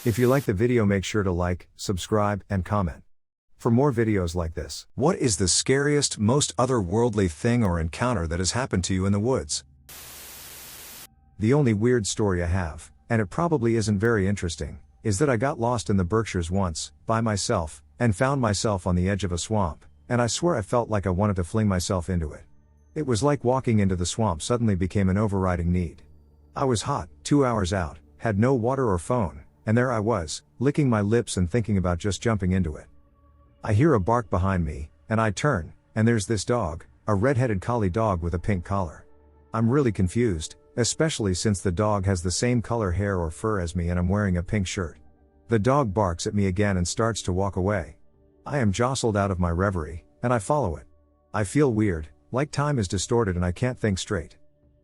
If you like the video, make sure to like, subscribe, and comment for more videos like this. What is the scariest, most otherworldly thing or encounter that has happened to you in the woods? The only weird story I have, and it probably isn't very interesting, is that I got lost in the Berkshires once, by myself, and found myself on the edge of a swamp, and I swear I felt like I wanted to fling myself into it. It was like walking into the swamp suddenly became an overriding need. I was hot, 2 hours out, had no water or phone, and there I was, licking my lips and thinking about just jumping into it. I hear a bark behind me, and I turn, and there's this dog, a red-headed collie dog with a pink collar. I'm really confused, especially since the dog has the same color hair or fur as me and I'm wearing a pink shirt. The dog barks at me again and starts to walk away. I am jostled out of my reverie, and I follow it. I feel weird, like time is distorted and I can't think straight.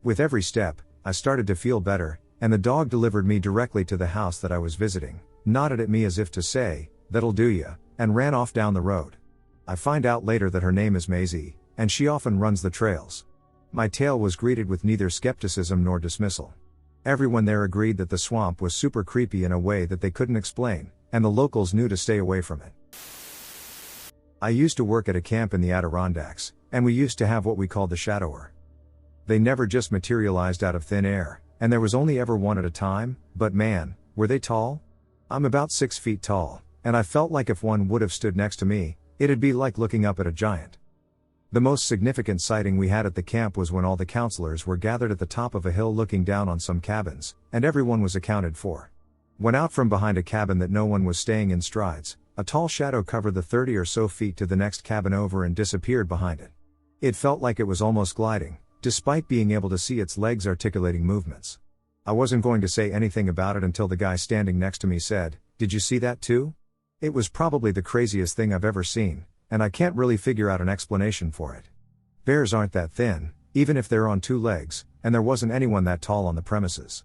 With every step, I started to feel better, and the dog delivered me directly to the house that I was visiting, nodded at me as if to say, "That'll do ya," and ran off down the road. I find out later that her name is Maisie, and she often runs the trails. My tale was greeted with neither skepticism nor dismissal. Everyone there agreed that the swamp was super creepy in a way that they couldn't explain, and the locals knew to stay away from it. I used to work at a camp in the Adirondacks, and we used to have what we called the shadower. They never just materialized out of thin air, and there was only ever one at a time, but man, were they tall? I'm about 6 feet tall, and I felt like if one would have stood next to me, it'd be like looking up at a giant. The most significant sighting we had at the camp was when all the counselors were gathered at the top of a hill looking down on some cabins, and everyone was accounted for. When out from behind a cabin that no one was staying in strides, a tall shadow covered the 30 or so feet to the next cabin over and disappeared behind it. It felt like it was almost gliding, despite being able to see its legs articulating movements. I wasn't going to say anything about it until the guy standing next to me said, "Did you see that too?" It was probably the craziest thing I've ever seen, and I can't really figure out an explanation for it. Bears aren't that thin, even if they're on 2 legs, and there wasn't anyone that tall on the premises.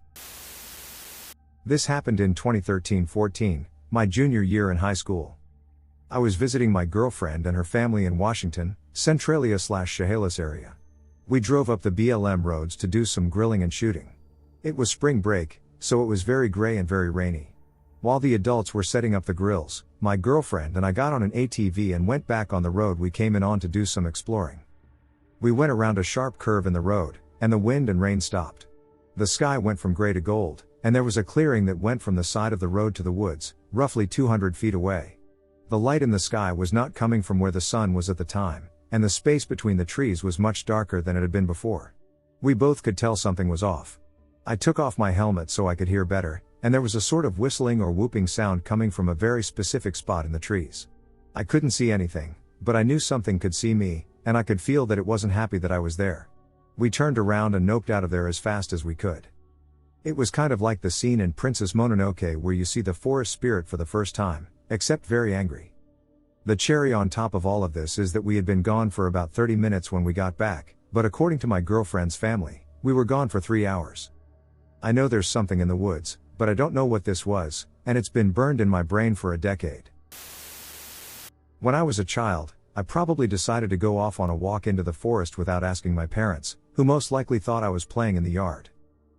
This happened in 2013-14, my junior year in high school. I was visiting my girlfriend and her family in Washington, Centralia/Chehalis area. We drove up the BLM roads to do some grilling and shooting. It was spring break, so it was very gray and very rainy. While the adults were setting up the grills, my girlfriend and I got on an ATV and went back on the road we came in on to do some exploring. We went around a sharp curve in the road, and the wind and rain stopped. The sky went from gray to gold, and there was a clearing that went from the side of the road to the woods, roughly 200 feet away. The light in the sky was not coming from where the sun was at the time, and the space between the trees was much darker than it had been before. We both could tell something was off. I took off my helmet so I could hear better, and there was a sort of whistling or whooping sound coming from a very specific spot in the trees. I couldn't see anything, but I knew something could see me, and I could feel that it wasn't happy that I was there. We turned around and noped out of there as fast as we could. It was kind of like the scene in Princess Mononoke where you see the forest spirit for the first time, except very angry. The cherry on top of all of this is that we had been gone for about 30 minutes when we got back, but according to my girlfriend's family, we were gone for 3 hours. I know there's something in the woods, but I don't know what this was, and it's been burned in my brain for a decade. When I was a child, I probably decided to go off on a walk into the forest without asking my parents, who most likely thought I was playing in the yard.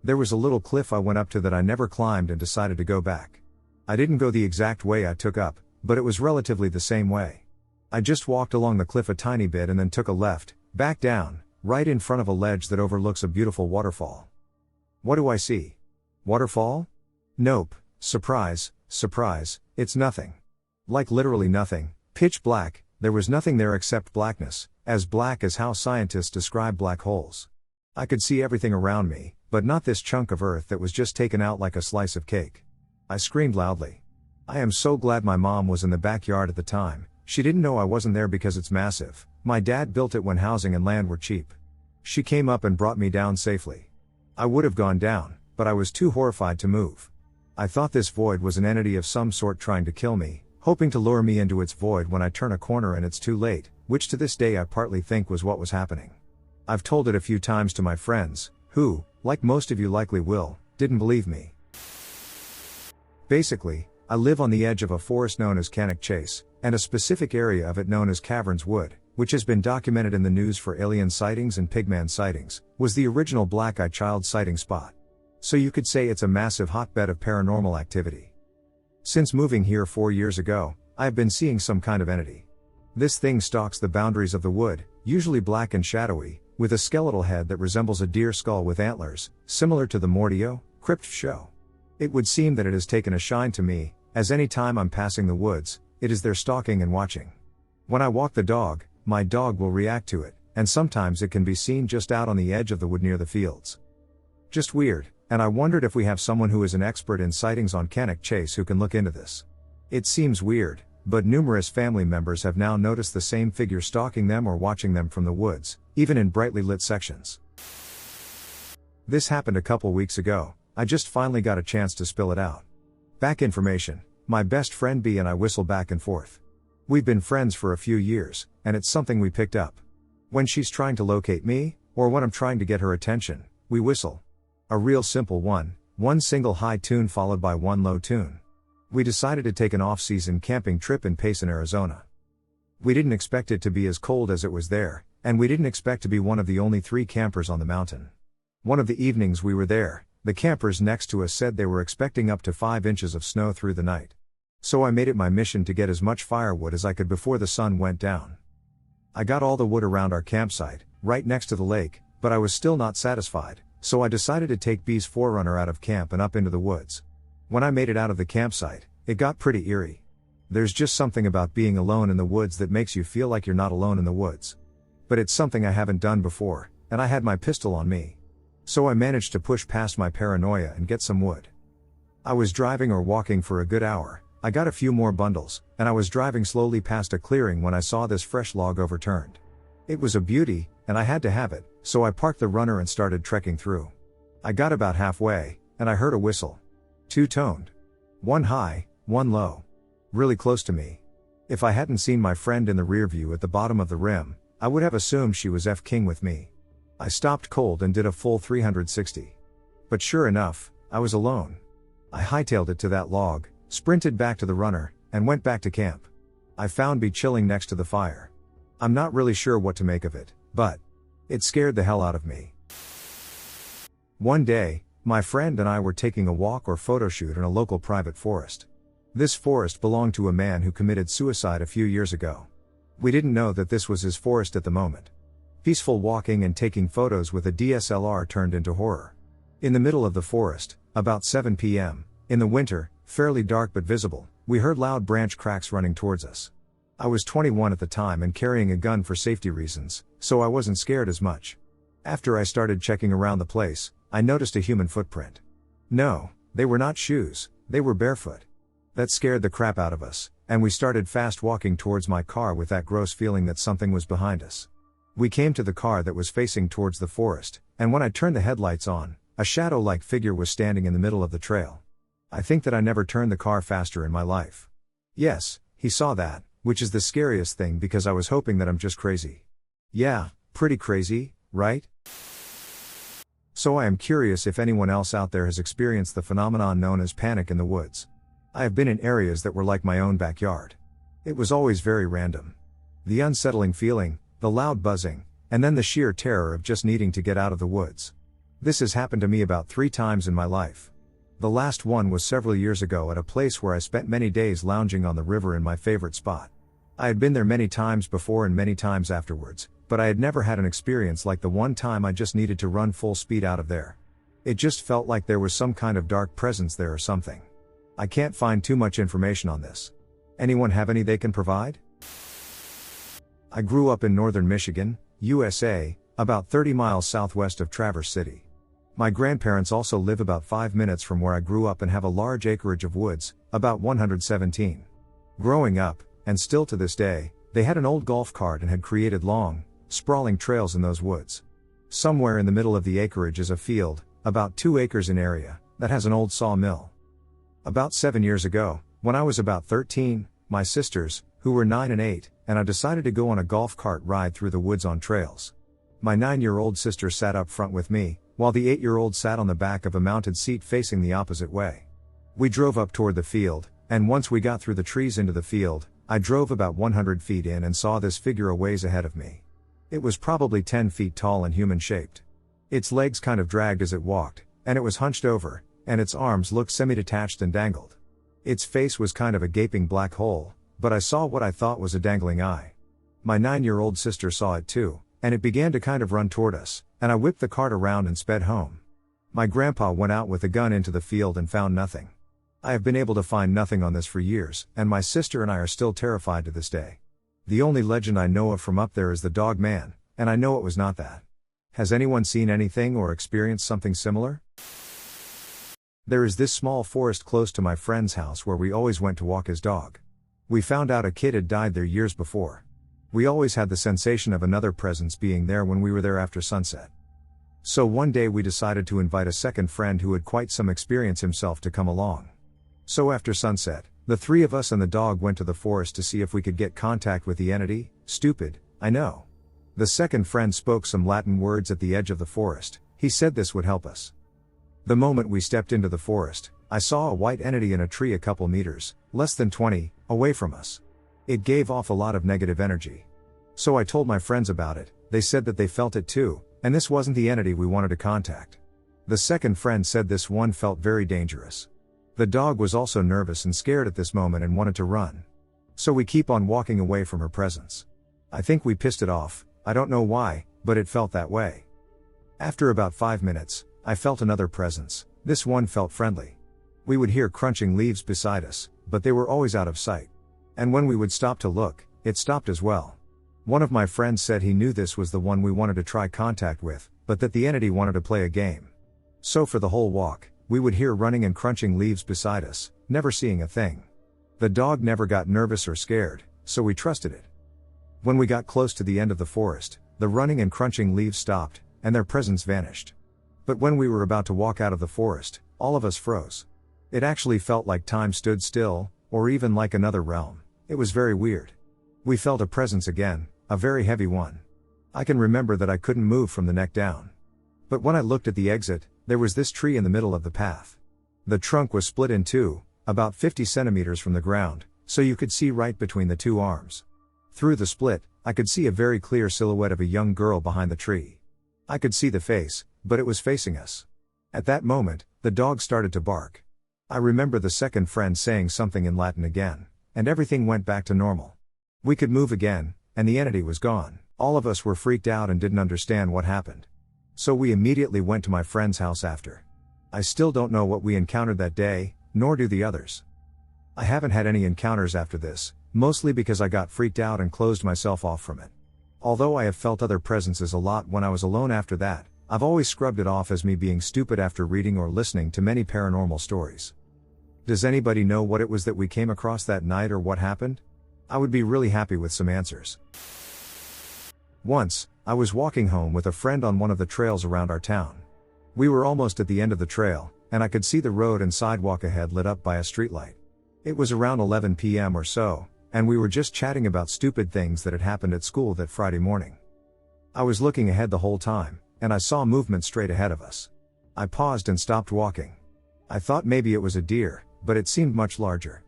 There was a little cliff I went up to that I never climbed and decided to go back. I didn't go the exact way I took up, but it was relatively the same way. I just walked along the cliff a tiny bit and then took a left, back down, right in front of a ledge that overlooks a beautiful waterfall. What do I see? Waterfall? Nope. Surprise, surprise, it's nothing. Like literally nothing, pitch black, there was nothing there except blackness, as black as how scientists describe black holes. I could see everything around me, but not this chunk of earth that was just taken out like a slice of cake. I screamed loudly. I am so glad my mom was in the backyard at the time. She didn't know I wasn't there because it's massive. My dad built it when housing and land were cheap. She came up and brought me down safely. I would have gone down, but I was too horrified to move. I thought this void was an entity of some sort trying to kill me, hoping to lure me into its void when I turn a corner and it's too late, which to this day I partly think was what was happening. I've told it a few times to my friends, who, like most of you likely will, didn't believe me. Basically, I live on the edge of a forest known as Cannock Chase, and a specific area of it known as Caverns Wood, which has been documented in the news for alien sightings and pigman sightings, was the original black-eyed child sighting spot. So you could say it's a massive hotbed of paranormal activity. Since moving here 4 years ago, I have been seeing some kind of entity. This thing stalks the boundaries of the wood, usually black and shadowy, with a skeletal head that resembles a deer skull with antlers, similar to the Mordio crypt show. It would seem that it has taken a shine to me, as any time I'm passing the woods, it is there stalking and watching. When I walk the dog, my dog will react to it, and sometimes it can be seen just out on the edge of the wood near the fields. Just weird, and I wondered if we have someone who is an expert in sightings on Cannock Chase who can look into this. It seems weird, but numerous family members have now noticed the same figure stalking them or watching them from the woods, even in brightly lit sections. This happened a couple weeks ago. I just finally got a chance to spill it out. Back information: my best friend B and I whistle back and forth. We've been friends for a few years, and it's something we picked up. When she's trying to locate me, or when I'm trying to get her attention, we whistle. A real simple one single high tune followed by one low tune. We decided to take an off-season camping trip in Payson, Arizona. We didn't expect it to be as cold as it was there, and we didn't expect to be one of the only 3 campers on the mountain. One of the evenings we were there, the campers next to us said they were expecting up to 5 inches of snow through the night. So I made it my mission to get as much firewood as I could before the sun went down. I got all the wood around our campsite, right next to the lake, but I was still not satisfied, so I decided to take B's 4Runner out of camp and up into the woods. When I made it out of the campsite, it got pretty eerie. There's just something about being alone in the woods that makes you feel like you're not alone in the woods. But it's something I haven't done before, and I had my pistol on me. So I managed to push past my paranoia and get some wood. I was driving or walking for a good hour. I got a few more bundles, and I was driving slowly past a clearing when I saw this fresh log overturned. It was a beauty, and I had to have it, so I parked the runner and started trekking through. I got about halfway, and I heard a whistle. 2-toned. One high, one low. Really close to me. If I hadn't seen my friend in the rear view at the bottom of the rim, I would have assumed she was F-king with me. I stopped cold and did a full 360. But sure enough, I was alone. I hightailed it to that log, sprinted back to the runner, and went back to camp. I found B chilling next to the fire. I'm not really sure what to make of it, but it scared the hell out of me. One day, my friend and I were taking a walk or photo shoot in a local private forest. This forest belonged to a man who committed suicide a few years ago. We didn't know that this was his forest at the moment. Peaceful walking and taking photos with a DSLR turned into horror. In the middle of the forest, about 7 p.m., in the winter, fairly dark but visible, we heard loud branch cracks running towards us. I was 21 at the time and carrying a gun for safety reasons, so I wasn't scared as much. After I started checking around the place, I noticed a human footprint. No, they were not shoes, they were barefoot. That scared the crap out of us, and we started fast walking towards my car with that gross feeling that something was behind us. We came to the car that was facing towards the forest, and when I turned the headlights on, a shadow-like figure was standing in the middle of the trail. I think that I never turned the car faster in my life. Yes, he saw that, which is the scariest thing because I was hoping that I'm just crazy. Yeah, pretty crazy, right? So I am curious if anyone else out there has experienced the phenomenon known as panic in the woods. I have been in areas that were like my own backyard. It was always very random. The unsettling feeling, the loud buzzing, and then the sheer terror of just needing to get out of the woods. This has happened to me about 3 times in my life. The last one was several years ago at a place where I spent many days lounging on the river in my favorite spot. I had been there many times before and many times afterwards, but I had never had an experience like the one time I just needed to run full speed out of there. It just felt like there was some kind of dark presence there or something. I can't find too much information on this. Anyone have any they can provide? I grew up in northern Michigan, USA, about 30 miles southwest of Traverse City. My grandparents also live about 5 minutes from where I grew up and have a large acreage of woods, about 117. Growing up, and still to this day, they had an old golf cart and had created long, sprawling trails in those woods. Somewhere in the middle of the acreage is a field, about 2 acres in area, that has an old sawmill. About 7 years ago, when I was about 13, my sisters, who were 9 and 8, and I decided to go on a golf cart ride through the woods on trails. My 9-year-old sister sat up front with me, while the 8-year-old sat on the back of a mounted seat facing the opposite way. We drove up toward the field, and once we got through the trees into the field, I drove about 100 feet in and saw this figure a ways ahead of me. It was probably 10 feet tall and human-shaped. Its legs kind of dragged as it walked, and it was hunched over, and its arms looked semi-detached and dangled. Its face was kind of a gaping black hole, but I saw what I thought was a dangling eye. My 9-year-old sister saw it too, and it began to kind of run toward us, and I whipped the cart around and sped home. My grandpa went out with a gun into the field and found nothing. I have been able to find nothing on this for years, and my sister and I are still terrified to this day. The only legend I know of from up there is the dog man, and I know it was not that. Has anyone seen anything or experienced something similar? There is this small forest close to my friend's house where we always went to walk his dog. We found out a kid had died there years before. We always had the sensation of another presence being there when we were there after sunset. So one day we decided to invite a second friend who had quite some experience himself to come along. So after sunset, the three of us and the dog went to the forest to see if we could get contact with the entity. Stupid, I know. The second friend spoke some Latin words at the edge of the forest. He said this would help us. The moment we stepped into the forest, I saw a white entity in a tree a couple meters, less than 20, away from us. It gave off a lot of negative energy. So I told my friends about it. They said that they felt it too, and this wasn't the entity we wanted to contact. The second friend said this one felt very dangerous. The dog was also nervous and scared at this moment and wanted to run. So we keep on walking away from her presence. I think we pissed it off, I don't know why, but it felt that way. After about 5 minutes, I felt another presence. This one felt friendly. We would hear crunching leaves beside us, but they were always out of sight. And when we would stop to look, it stopped as well. One of my friends said he knew this was the one we wanted to try contact with, but that the entity wanted to play a game. So for the whole walk, we would hear running and crunching leaves beside us, never seeing a thing. The dog never got nervous or scared, so we trusted it. When we got close to the end of the forest, the running and crunching leaves stopped, and their presence vanished. But when we were about to walk out of the forest, all of us froze. It actually felt like time stood still, or even like another realm. It was very weird. We felt a presence again, a very heavy one. I can remember that I couldn't move from the neck down. But when I looked at the exit, there was this tree in the middle of the path. The trunk was split in two, about 50 centimeters from the ground, so you could see right between the two arms. Through the split, I could see a very clear silhouette of a young girl behind the tree. I could see the face, but it was facing us. At that moment, the dog started to bark. I remember the second friend saying something in Latin again, and everything went back to normal. We could move again, and the entity was gone. All of us were freaked out and didn't understand what happened. So we immediately went to my friend's house after. I still don't know what we encountered that day, nor do the others. I haven't had any encounters after this, mostly because I got freaked out and closed myself off from it. Although I have felt other presences a lot when I was alone after that, I've always scrubbed it off as me being stupid after reading or listening to many paranormal stories. Does anybody know what it was that we came across that night or what happened? I would be really happy with some answers. Once, I was walking home with a friend on one of the trails around our town. We were almost at the end of the trail, and I could see the road and sidewalk ahead lit up by a streetlight. It was around 11 p.m. or so, and we were just chatting about stupid things that had happened at school that Friday morning. I was looking ahead the whole time, and I saw movement straight ahead of us. I paused and stopped walking. I thought maybe it was a deer, but it seemed much larger.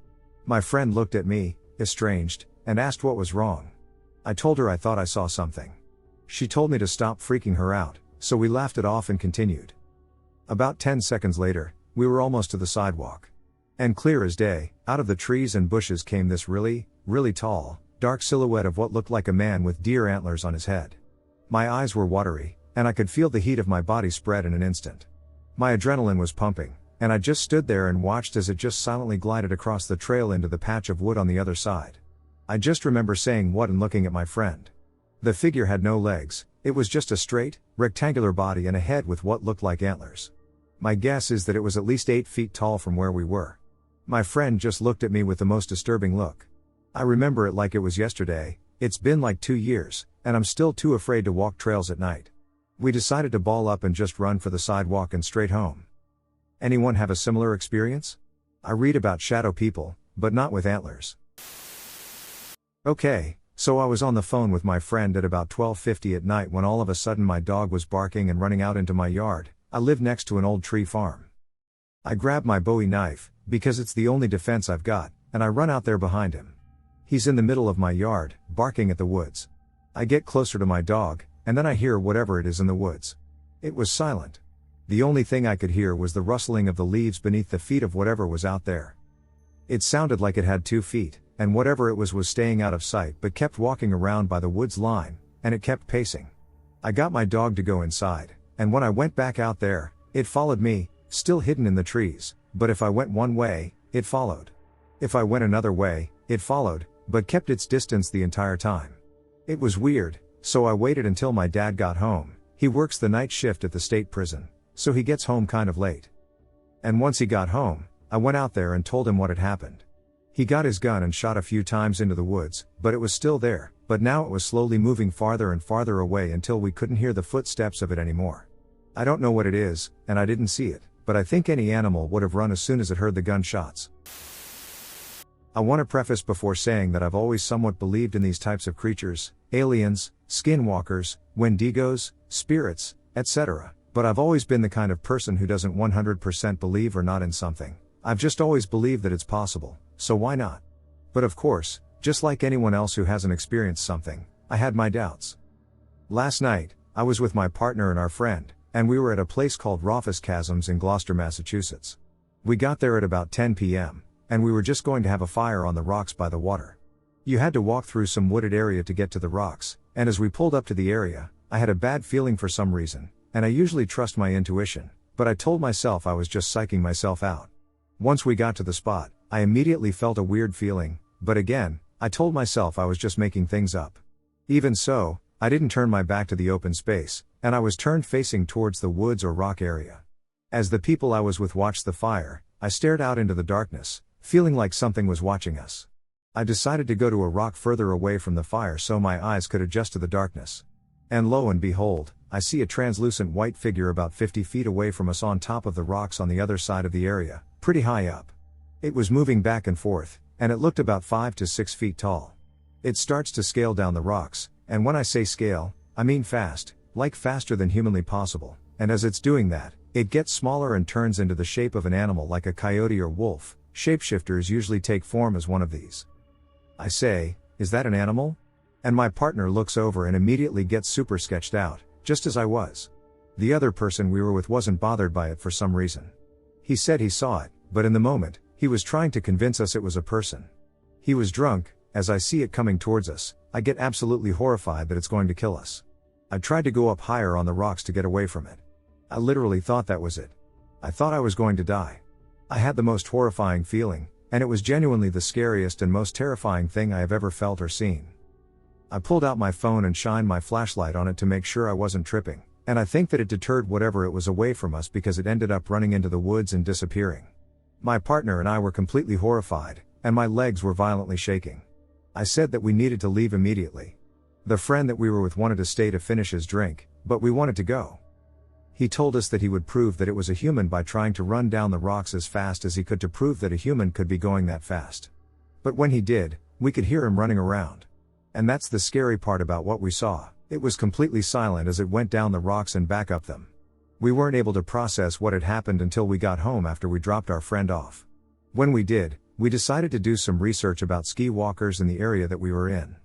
My friend looked at me, estranged, and asked what was wrong. I told her I thought I saw something. She told me to stop freaking her out, so we laughed it off and continued. About 10 seconds later, we were almost to the sidewalk. And clear as day, out of the trees and bushes came this really, really tall, dark silhouette of what looked like a man with deer antlers on his head. My eyes were watery, and I could feel the heat of my body spread in an instant. My adrenaline was pumping, and I just stood there and watched as it just silently glided across the trail into the patch of wood on the other side. I just remember saying what and looking at my friend. The figure had no legs, it was just a straight, rectangular body and a head with what looked like antlers. My guess is that it was at least 8 feet tall from where we were. My friend just looked at me with the most disturbing look. I remember it like it was yesterday. It's been like 2 years, and I'm still too afraid to walk trails at night. We decided to ball up and just run for the sidewalk and straight home. Anyone have a similar experience? I read about shadow people, but not with antlers. Okay, so I was on the phone with my friend at about 12:50 at night when all of a sudden my dog was barking and running out into my yard. I live next to an old tree farm. I grab my Bowie knife, because it's the only defense I've got, and I run out there behind him. He's in the middle of my yard, barking at the woods. I get closer to my dog, and then I hear whatever it is in the woods. It was silent. The only thing I could hear was the rustling of the leaves beneath the feet of whatever was out there. It sounded like it had 2 feet, and whatever it was staying out of sight but kept walking around by the woods line, and it kept pacing. I got my dog to go inside, and when I went back out there, it followed me, still hidden in the trees, but if I went one way, it followed. If I went another way, it followed, but kept its distance the entire time. It was weird, so I waited until my dad got home. He works the night shift at the state prison, so he gets home kind of late. And once he got home, I went out there and told him what had happened. He got his gun and shot a few times into the woods, but it was still there, but now it was slowly moving farther and farther away until we couldn't hear the footsteps of it anymore. I don't know what it is, and I didn't see it, but I think any animal would have run as soon as it heard the gunshots. I want to preface before saying that I've always somewhat believed in these types of creatures, aliens, skinwalkers, wendigos, spirits, etc., but I've always been the kind of person who doesn't 100% believe or not in something. I've just always believed that it's possible, so why not? But of course, just like anyone else who hasn't experienced something, I had my doubts. Last night, I was with my partner and our friend, and we were at a place called Rufus Chasms in Gloucester, Massachusetts. We got there at about 10 p.m., and we were just going to have a fire on the rocks by the water. You had to walk through some wooded area to get to the rocks, and as we pulled up to the area, I had a bad feeling for some reason, and I usually trust my intuition, but I told myself I was just psyching myself out. Once we got to the spot, I immediately felt a weird feeling, but again, I told myself I was just making things up. Even so, I didn't turn my back to the open space, and I was turned facing towards the woods or rock area. As the people I was with watched the fire, I stared out into the darkness, feeling like something was watching us. I decided to go to a rock further away from the fire so my eyes could adjust to the darkness. And lo and behold, I see a translucent white figure about 50 feet away from us on top of the rocks on the other side of the area, pretty high up. It was moving back and forth, and it looked about 5 to 6 feet tall. It starts to scale down the rocks, and when I say scale, I mean fast, like faster than humanly possible, and as it's doing that, it gets smaller and turns into the shape of an animal like a coyote or wolf. Shapeshifters usually take form as one of these. I say, "Is that an animal?" And my partner looks over and immediately gets super sketched out, just as I was. The other person we were with wasn't bothered by it for some reason. He said he saw it, but in the moment, he was trying to convince us it was a person. He was drunk. As I see it coming towards us, I get absolutely horrified that it's going to kill us. I tried to go up higher on the rocks to get away from it. I literally thought that was it. I thought I was going to die. I had the most horrifying feeling, and it was genuinely the scariest and most terrifying thing I have ever felt or seen. I pulled out my phone and shined my flashlight on it to make sure I wasn't tripping, and I think that it deterred whatever it was away from us because it ended up running into the woods and disappearing. My partner and I were completely horrified, and my legs were violently shaking. I said that we needed to leave immediately. The friend that we were with wanted to stay to finish his drink, but we wanted to go. He told us that he would prove that it was a human by trying to run down the rocks as fast as he could to prove that a human could be going that fast. But when he did, we could hear him running around. And that's the scary part about what we saw. It was completely silent as it went down the rocks and back up them. We weren't able to process what had happened until we got home after we dropped our friend off. When we did, we decided to do some research about ski walkers in the area that we were in.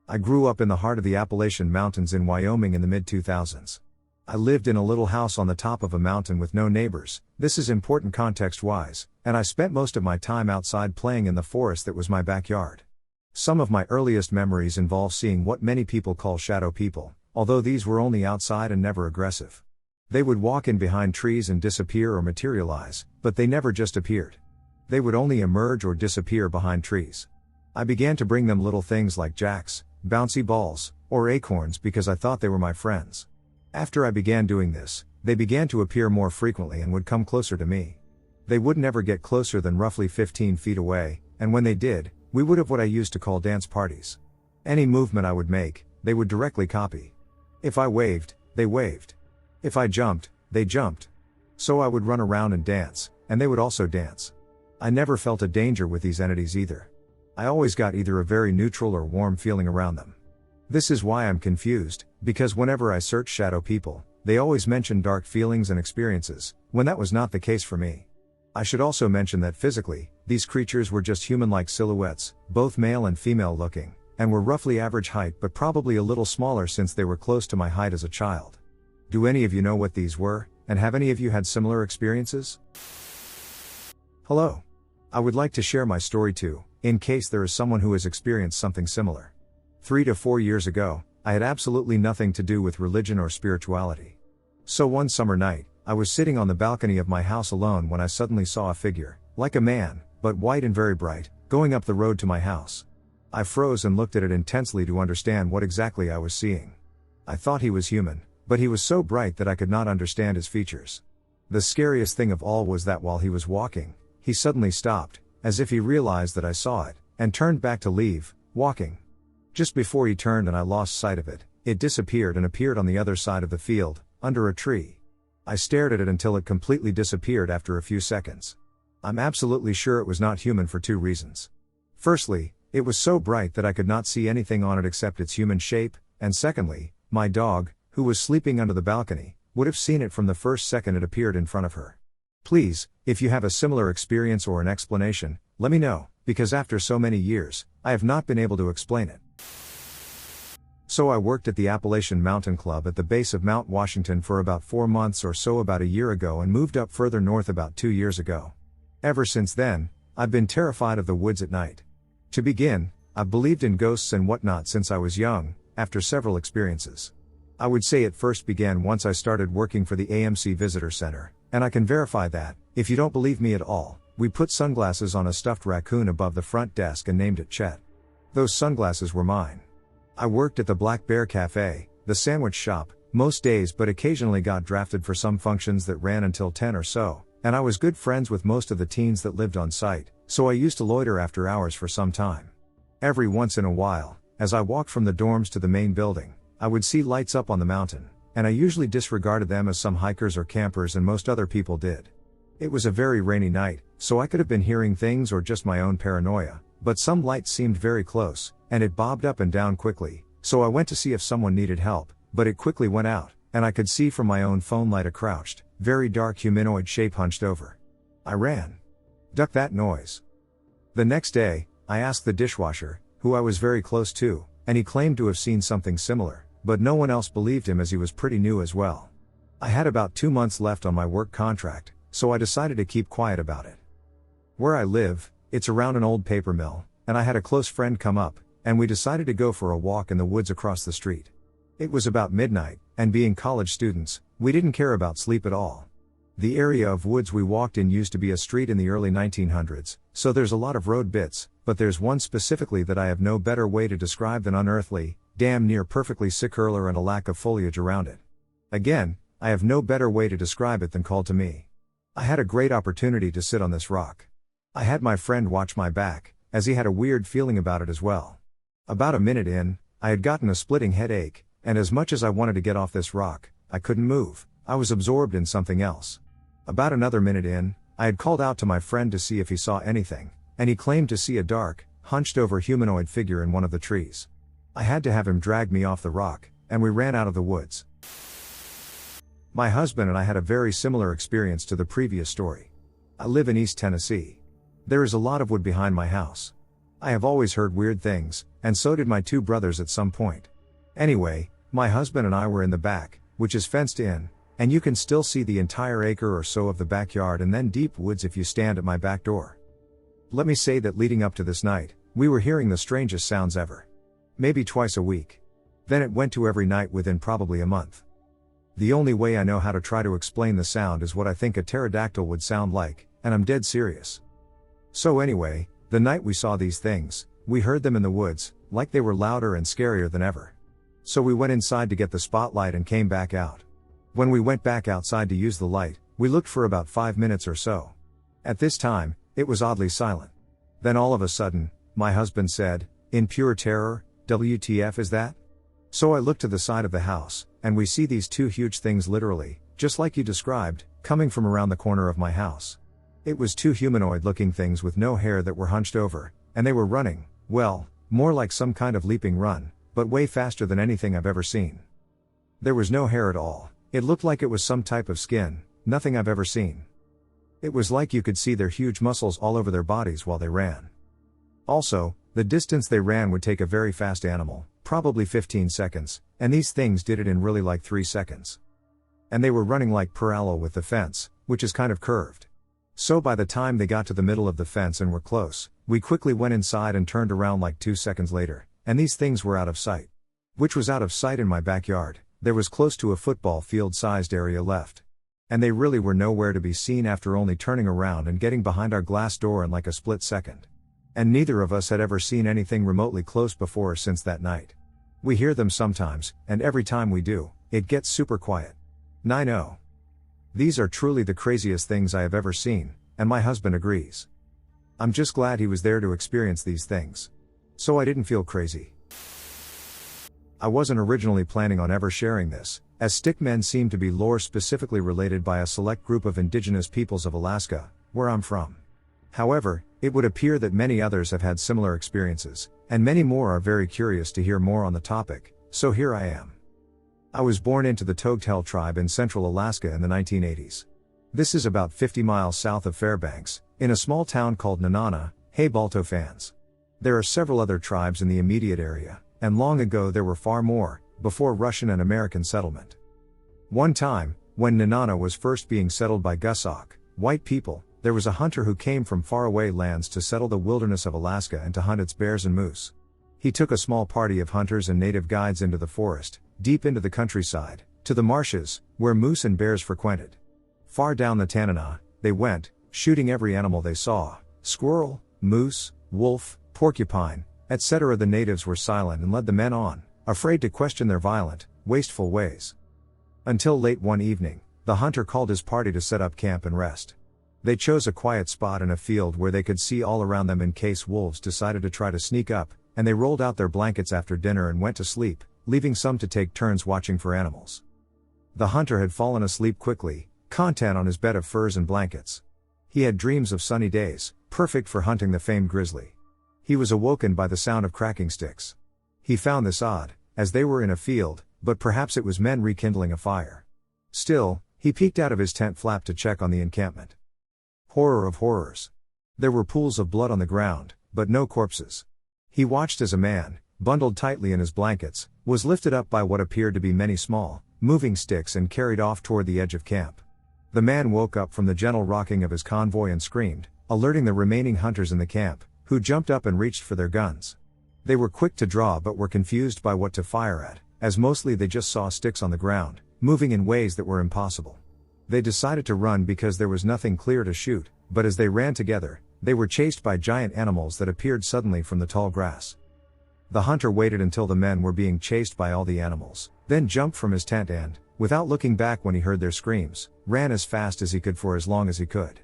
I grew up in the heart of the Appalachian Mountains in Wyoming in the mid-2000s. I lived in a little house on the top of a mountain with no neighbors. This is important context-wise, and I spent most of my time outside playing in the forest that was my backyard. Some of my earliest memories involve seeing what many people call shadow people, although these were only outside and never aggressive. They would walk in behind trees and disappear or materialize, but they never just appeared. They would only emerge or disappear behind trees. I began to bring them little things like jacks, bouncy balls, or acorns because I thought they were my friends. After I began doing this, they began to appear more frequently and would come closer to me. They would never get closer than roughly 15 feet away, and when they did, we would have what I used to call dance parties. Any movement I would make, they would directly copy. If I waved, they waved. If I jumped, they jumped. So I would run around and dance, and they would also dance. I never felt a danger with these entities either. I always got either a very neutral or warm feeling around them. This is why I'm confused, because whenever I search shadow people, they always mention dark feelings and experiences, when that was not the case for me. I should also mention that physically, these creatures were just human-like silhouettes, both male and female looking, and were roughly average height but probably a little smaller since they were close to my height as a child. Do any of you know what these were, and have any of you had similar experiences? Hello. I would like to share my story too, in case there is someone who has experienced something similar. 3 to 4 years ago, I had absolutely nothing to do with religion or spirituality. So one summer night, I was sitting on the balcony of my house alone when I suddenly saw a figure, like a man, but white and very bright, going up the road to my house. I froze and looked at it intensely to understand what exactly I was seeing. I thought he was human, but he was so bright that I could not understand his features. The scariest thing of all was that while he was walking, he suddenly stopped, as if he realized that I saw it, and turned back to leave, walking. Just before he turned and I lost sight of it, it disappeared and appeared on the other side of the field, under a tree. I stared at it until it completely disappeared after a few seconds. I'm absolutely sure it was not human for 2 reasons. Firstly, it was so bright that I could not see anything on it except its human shape, and secondly, my dog, who was sleeping under the balcony, would have seen it from the first second it appeared in front of her. Please, if you have a similar experience or an explanation, let me know, because after so many years, I have not been able to explain it. So I worked at the Appalachian Mountain Club at the base of Mount Washington for about 4 months or so about a year ago and moved up further north about 2 years ago. Ever since then, I've been terrified of the woods at night. To begin, I've believed in ghosts and whatnot since I was young, after several experiences. I would say it first began once I started working for the AMC Visitor Center, and I can verify that, if you don't believe me at all, we put sunglasses on a stuffed raccoon above the front desk and named it Chet. Those sunglasses were mine. I worked at the Black Bear Cafe, the sandwich shop, most days but occasionally got drafted for some functions that ran until 10 or so, and I was good friends with most of the teens that lived on site, so I used to loiter after hours for some time. Every once in a while, as I walked from the dorms to the main building, I would see lights up on the mountain, and I usually disregarded them as some hikers or campers and most other people did. It was a very rainy night, so I could have been hearing things or just my own paranoia, but some light seemed very close, and it bobbed up and down quickly, so I went to see if someone needed help, but it quickly went out, and I could see from my own phone light a crouched, very dark humanoid shape hunched over. I ran. Duck that noise. The next day, I asked the dishwasher, who I was very close to, and he claimed to have seen something similar, but no one else believed him as he was pretty new as well. I had about 2 months left on my work contract, so I decided to keep quiet about it. Where I live, it's around an old paper mill, and I had a close friend come up, and we decided to go for a walk in the woods across the street. It was about midnight, and being college students, we didn't care about sleep at all. The area of woods we walked in used to be a street in the early 1900s, so there's a lot of road bits, but there's one specifically that I have no better way to describe than unearthly, damn near perfectly circular and a lack of foliage around it. Again, I have no better way to describe it than called to me. I had a great opportunity to sit on this rock. I had my friend watch my back, as he had a weird feeling about it as well. About a minute in, I had gotten a splitting headache, and as much as I wanted to get off this rock, I couldn't move. I was absorbed in something else. About another minute in, I had called out to my friend to see if he saw anything, and he claimed to see a dark, hunched over humanoid figure in one of the trees. I had to have him drag me off the rock, and we ran out of the woods. My husband and I had a very similar experience to the previous story. I live in East Tennessee. There is a lot of wood behind my house. I have always heard weird things, and so did my 2 brothers at some point. Anyway, my husband and I were in the back, which is fenced in, and you can still see the entire acre or so of the backyard and then deep woods if you stand at my back door. Let me say that leading up to this night, we were hearing the strangest sounds ever. Maybe twice a week. Then it went to every night within probably a month. The only way I know how to try to explain the sound is what I think a pterodactyl would sound like, and I'm dead serious. So anyway, the night we saw these things, we heard them in the woods, like they were louder and scarier than ever. So we went inside to get the spotlight and came back out. When we went back outside to use the light, we looked for about 5 minutes or so. At this time, it was oddly silent. Then all of a sudden, my husband said, in pure terror, "WTF is that?" So I looked to the side of the house, and we see these 2 huge things literally, just like you described, coming from around the corner of my house. It was 2 humanoid-looking things with no hair that were hunched over, and they were running, well, more like some kind of leaping run, but way faster than anything I've ever seen. There was no hair at all. It looked like it was some type of skin, nothing I've ever seen. It was like you could see their huge muscles all over their bodies while they ran. Also, the distance they ran would take a very fast animal, probably 15 seconds, and these things did it in really like 3 seconds. And they were running like parallel with the fence, which is kind of curved. So by the time they got to the middle of the fence and were close, we quickly went inside and turned around like 2 seconds later, and these things were out of sight. Which was out of sight in my backyard. There was close to a football field-sized area left. And they really were nowhere to be seen after only turning around and getting behind our glass door in like a split second. And neither of us had ever seen anything remotely close before or since that night. We hear them sometimes, and every time we do, it gets super quiet. 9-0. These are truly the craziest things I have ever seen, and my husband agrees. I'm just glad he was there to experience these things. So I didn't feel crazy. I wasn't originally planning on ever sharing this, as stickmen seem to be lore specifically related by a select group of indigenous peoples of Alaska, where I'm from. However, it would appear that many others have had similar experiences, and many more are very curious to hear more on the topic, so here I am. I was born into the Togtel tribe in central Alaska in the 1980s. This is about 50 miles south of Fairbanks, in a small town called Nenana, Hey Balto fans. There are several other tribes in the immediate area, and long ago there were far more, before Russian and American settlement. One time, when Nenana was first being settled by Gusok, white people, there was a hunter who came from faraway lands to settle the wilderness of Alaska and to hunt its bears and moose. He took a small party of hunters and native guides into the forest, deep into the countryside, to the marshes, where moose and bears frequented. Far down the Tanana, they went, shooting every animal they saw, squirrel, moose, wolf, porcupine, etc. The natives were silent and led the men on, afraid to question their violent, wasteful ways. Until late one evening, the hunter called his party to set up camp and rest. They chose a quiet spot in a field where they could see all around them in case wolves decided to try to sneak up, and they rolled out their blankets after dinner and went to sleep, leaving some to take turns watching for animals. The hunter had fallen asleep quickly, content on his bed of furs and blankets. He had dreams of sunny days, perfect for hunting the famed grizzly. He was awoken by the sound of cracking sticks. He found this odd, as they were in a field, but perhaps it was men rekindling a fire. Still, he peeked out of his tent flap to check on the encampment. Horror of horrors. There were pools of blood on the ground, but no corpses. He watched as a man, bundled tightly in his blankets, was lifted up by what appeared to be many small, moving sticks and carried off toward the edge of camp. The man woke up from the gentle rocking of his convoy and screamed, alerting the remaining hunters in the camp, who jumped up and reached for their guns. They were quick to draw but were confused by what to fire at, as mostly they just saw sticks on the ground, moving in ways that were impossible. They decided to run because there was nothing clear to shoot, but as they ran together, they were chased by giant animals that appeared suddenly from the tall grass. The hunter waited until the men were being chased by all the animals, then jumped from his tent and, without looking back when he heard their screams, ran as fast as he could for as long as he could.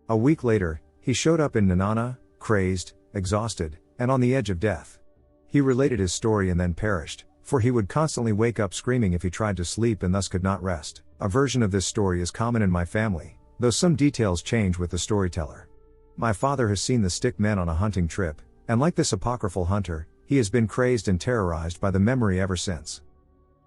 A week later, he showed up in Nenana, crazed, exhausted, and on the edge of death. He related his story and then perished, for he would constantly wake up screaming if he tried to sleep and thus could not rest. A version of this story is common in my family, though some details change with the storyteller. My father has seen the stick men on a hunting trip, and like this apocryphal hunter, he has been crazed and terrorized by the memory ever since.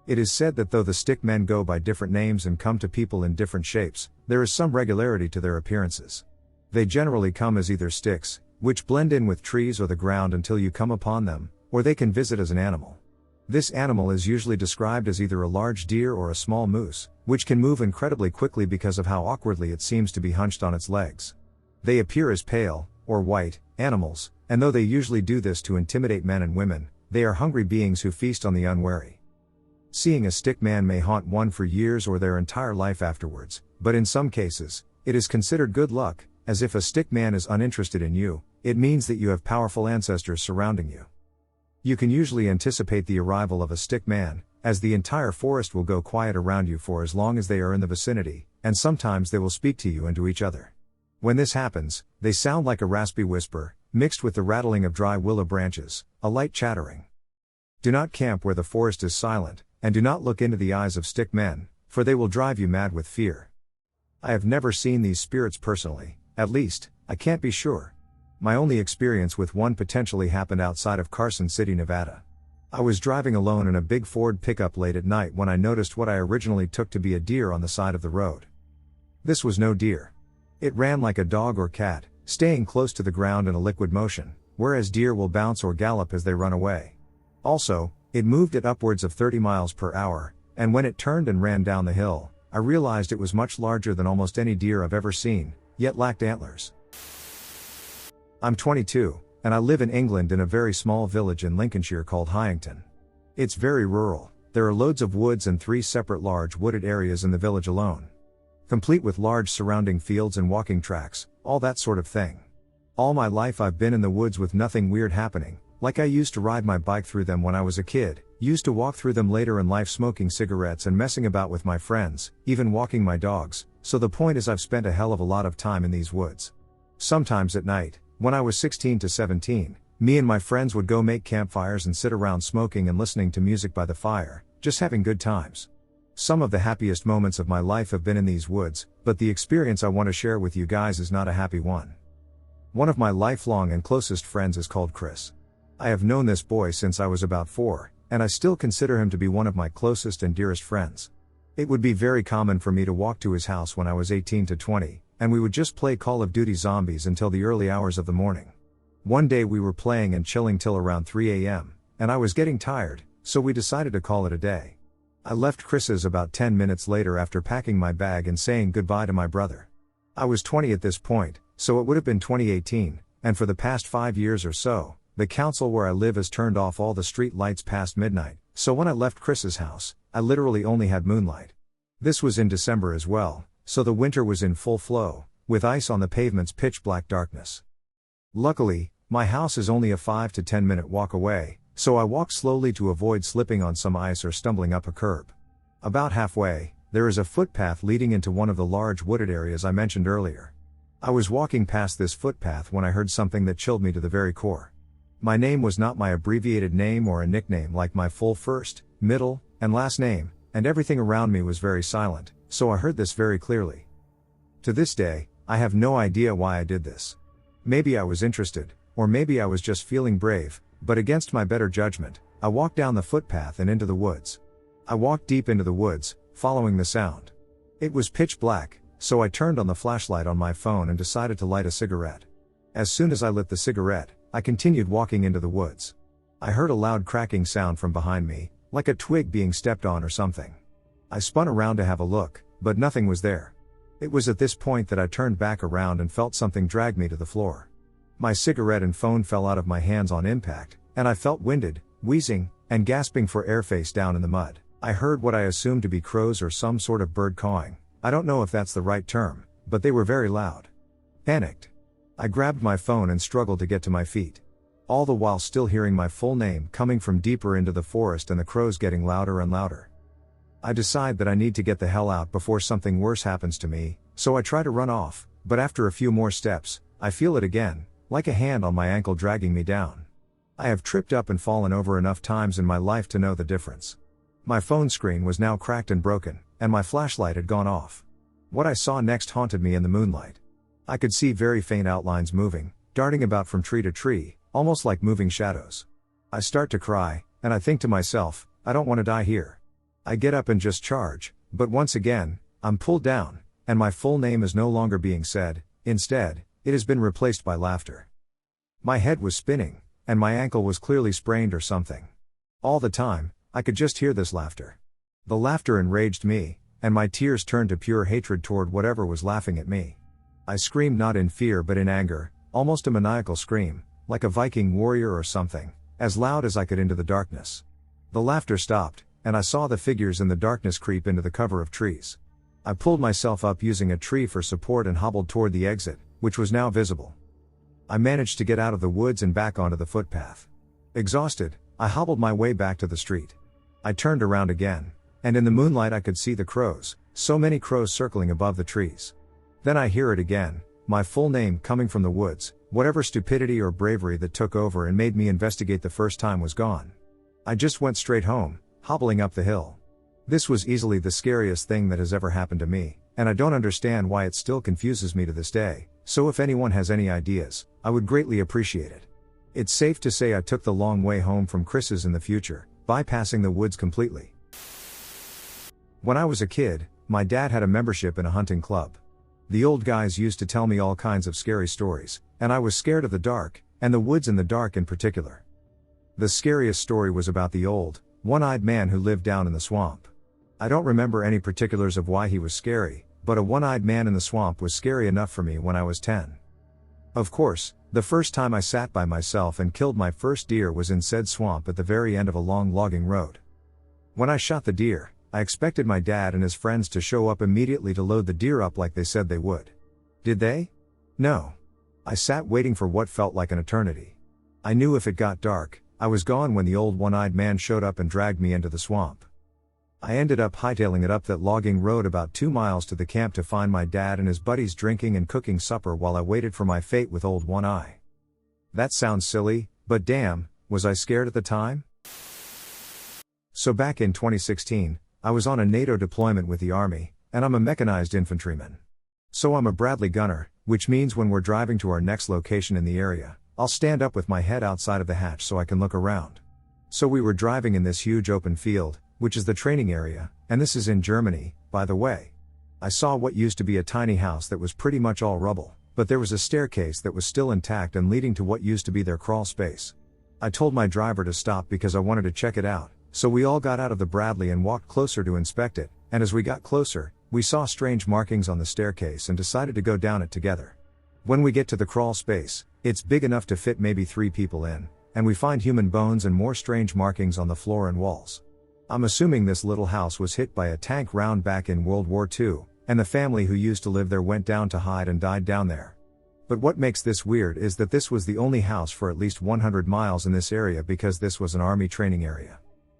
It is said that though the stick men go by different names and come to people in different shapes, there is some regularity to their appearances. They generally come as either sticks, which blend in with trees or the ground until you come upon them, or they can visit as an animal. This animal is usually described as either a large deer or a small moose, which can move incredibly quickly because of how awkwardly it seems to be hunched on its legs. They appear as pale, or white, animals, and though they usually do this to intimidate men and women, they are hungry beings who feast on the unwary. Seeing a stick man may haunt one for years or their entire life afterwards, but in some cases, it is considered good luck, as if a stick man is uninterested in you, it means that you have powerful ancestors surrounding you. You can usually anticipate the arrival of a stick man, as the entire forest will go quiet around you for as long as they are in the vicinity, and sometimes they will speak to you and to each other. When this happens, they sound like a raspy whisper, mixed with the rattling of dry willow branches, a light chattering. Do not camp where the forest is silent, and do not look into the eyes of stick men, for they will drive you mad with fear. I have never seen these spirits personally, at least, I can't be sure. My only experience with one potentially happened outside of Carson City, Nevada. I was driving alone in a big Ford pickup late at night when I noticed what I originally took to be a deer on the side of the road. This was no deer. It ran like a dog or cat, staying close to the ground in a liquid motion, whereas deer will bounce or gallop as they run away. Also, it moved at upwards of 30 miles per hour, and when it turned and ran down the hill, I realized it was much larger than almost any deer I've ever seen, yet lacked antlers. I'm 22, and I live in England in a very small village in Lincolnshire called Hyington. It's very rural. There are loads of woods and 3 separate large wooded areas in the village alone. Complete with large surrounding fields and walking tracks, all that sort of thing. All my life I've been in the woods with nothing weird happening, like I used to ride my bike through them when I was a kid, used to walk through them later in life smoking cigarettes and messing about with my friends, even walking my dogs, so the point is I've spent a hell of a lot of time in these woods. Sometimes at night, when I was 16 to 17, me and my friends would go make campfires and sit around smoking and listening to music by the fire, just having good times. Some of the happiest moments of my life have been in these woods, but the experience I want to share with you guys is not a happy one. One of my lifelong and closest friends is called Chris. I have known this boy since I was about 4, and I still consider him to be one of my closest and dearest friends. It would be very common for me to walk to his house when I was 18 to 20, and we would just play Call of Duty Zombies until the early hours of the morning. One day we were playing and chilling till around 3 a.m., and I was getting tired, so we decided to call it a day. I left Chris's about 10 minutes later after packing my bag and saying goodbye to my brother. I was 20 at this point, so it would have been 2018, and for the past 5 years or so, the council where I live has turned off all the street lights past midnight, so when I left Chris's house, I literally only had moonlight. This was in December as well, so the winter was in full flow, with ice on the pavement's pitch black darkness. Luckily, my house is only a 5 to 10 minute walk away, so I walked slowly to avoid slipping on some ice or stumbling up a curb. About halfway, there is a footpath leading into one of the large wooded areas I mentioned earlier. I was walking past this footpath when I heard something that chilled me to the very core. My name was not my abbreviated name or a nickname like my full first, middle, and last name, and everything around me was very silent, so I heard this very clearly. To this day, I have no idea why I did this. Maybe I was interested, or maybe I was just feeling brave, but against my better judgment, I walked down the footpath and into the woods. I walked deep into the woods, following the sound. It was pitch black, so I turned on the flashlight on my phone and decided to light a cigarette. As soon as I lit the cigarette, I continued walking into the woods. I heard a loud cracking sound from behind me, like a twig being stepped on or something. I spun around to have a look, but nothing was there. It was at this point that I turned back around and felt something drag me to the floor. My cigarette and phone fell out of my hands on impact, and I felt winded, wheezing, and gasping for air face down in the mud. I heard what I assumed to be crows or some sort of bird cawing. I don't know if that's the right term, but they were very loud. Panicked. I grabbed my phone and struggled to get to my feet. All the while still hearing my full name coming from deeper into the forest and the crows getting louder and louder. I decide that I need to get the hell out before something worse happens to me, so I try to run off, but after a few more steps, I feel it again, like a hand on my ankle dragging me down. I have tripped up and fallen over enough times in my life to know the difference. My phone screen was now cracked and broken, and my flashlight had gone off. What I saw next haunted me in the moonlight. I could see very faint outlines moving, darting about from tree to tree, almost like moving shadows. I start to cry, and I think to myself, I don't want to die here. I get up and just charge, but once again, I'm pulled down, and my full name is no longer being said. Instead, it has been replaced by laughter. My head was spinning, and my ankle was clearly sprained or something. All the time, I could just hear this laughter. The laughter enraged me, and my tears turned to pure hatred toward whatever was laughing at me. I screamed not in fear but in anger, almost a maniacal scream, like a Viking warrior or something, as loud as I could into the darkness. The laughter stopped, and I saw the figures in the darkness creep into the cover of trees. I pulled myself up using a tree for support and hobbled toward the exit, which was now visible. I managed to get out of the woods and back onto the footpath. Exhausted, I hobbled my way back to the street. I turned around again, and in the moonlight I could see the crows, so many crows circling above the trees. Then I hear it again, my full name coming from the woods. Whatever stupidity or bravery that took over and made me investigate the first time was gone. I just went straight home, hobbling up the hill. This was easily the scariest thing that has ever happened to me, and I don't understand why it still confuses me to this day, so if anyone has any ideas, I would greatly appreciate it. It's safe to say I took the long way home from Chris's in the future, bypassing the woods completely. When I was a kid, my dad had a membership in a hunting club. The old guys used to tell me all kinds of scary stories, and I was scared of the dark, and the woods in the dark in particular. The scariest story was about the old, one-eyed man who lived down in the swamp. I don't remember any particulars of why he was scary, but a one-eyed man in the swamp was scary enough for me when I was 10. Of course, the first time I sat by myself and killed my first deer was in said swamp at the very end of a long logging road. When I shot the deer, I expected my dad and his friends to show up immediately to load the deer up like they said they would. Did they? No. I sat waiting for what felt like an eternity. I knew if it got dark, I was gone when the old one-eyed man showed up and dragged me into the swamp. I ended up hightailing it up that logging road about 2 miles to the camp to find my dad and his buddies drinking and cooking supper while I waited for my fate with old one eye. That sounds silly, but damn, was I scared at the time? So back in 2016, I was on a NATO deployment with the Army, and I'm a mechanized infantryman. So I'm a Bradley gunner, which means when we're driving to our next location in the area, I'll stand up with my head outside of the hatch so I can look around. So we were driving in this huge open field, which is the training area, and this is in Germany, by the way. I saw what used to be a tiny house that was pretty much all rubble, but there was a staircase that was still intact and leading to what used to be their crawl space. I told my driver to stop because I wanted to check it out, so we all got out of the Bradley and walked closer to inspect it, and as we got closer, we saw strange markings on the staircase and decided to go down it together. When we get to the crawl space, it's big enough to fit maybe 3 people in, and we find human bones and more strange markings on the floor and walls. I'm assuming this little house was hit by a tank round back in World War II, and the family who used to live there went down to hide and died down there. But what makes this weird is that this was the only house for at least 100 miles in this area because this was an army training area.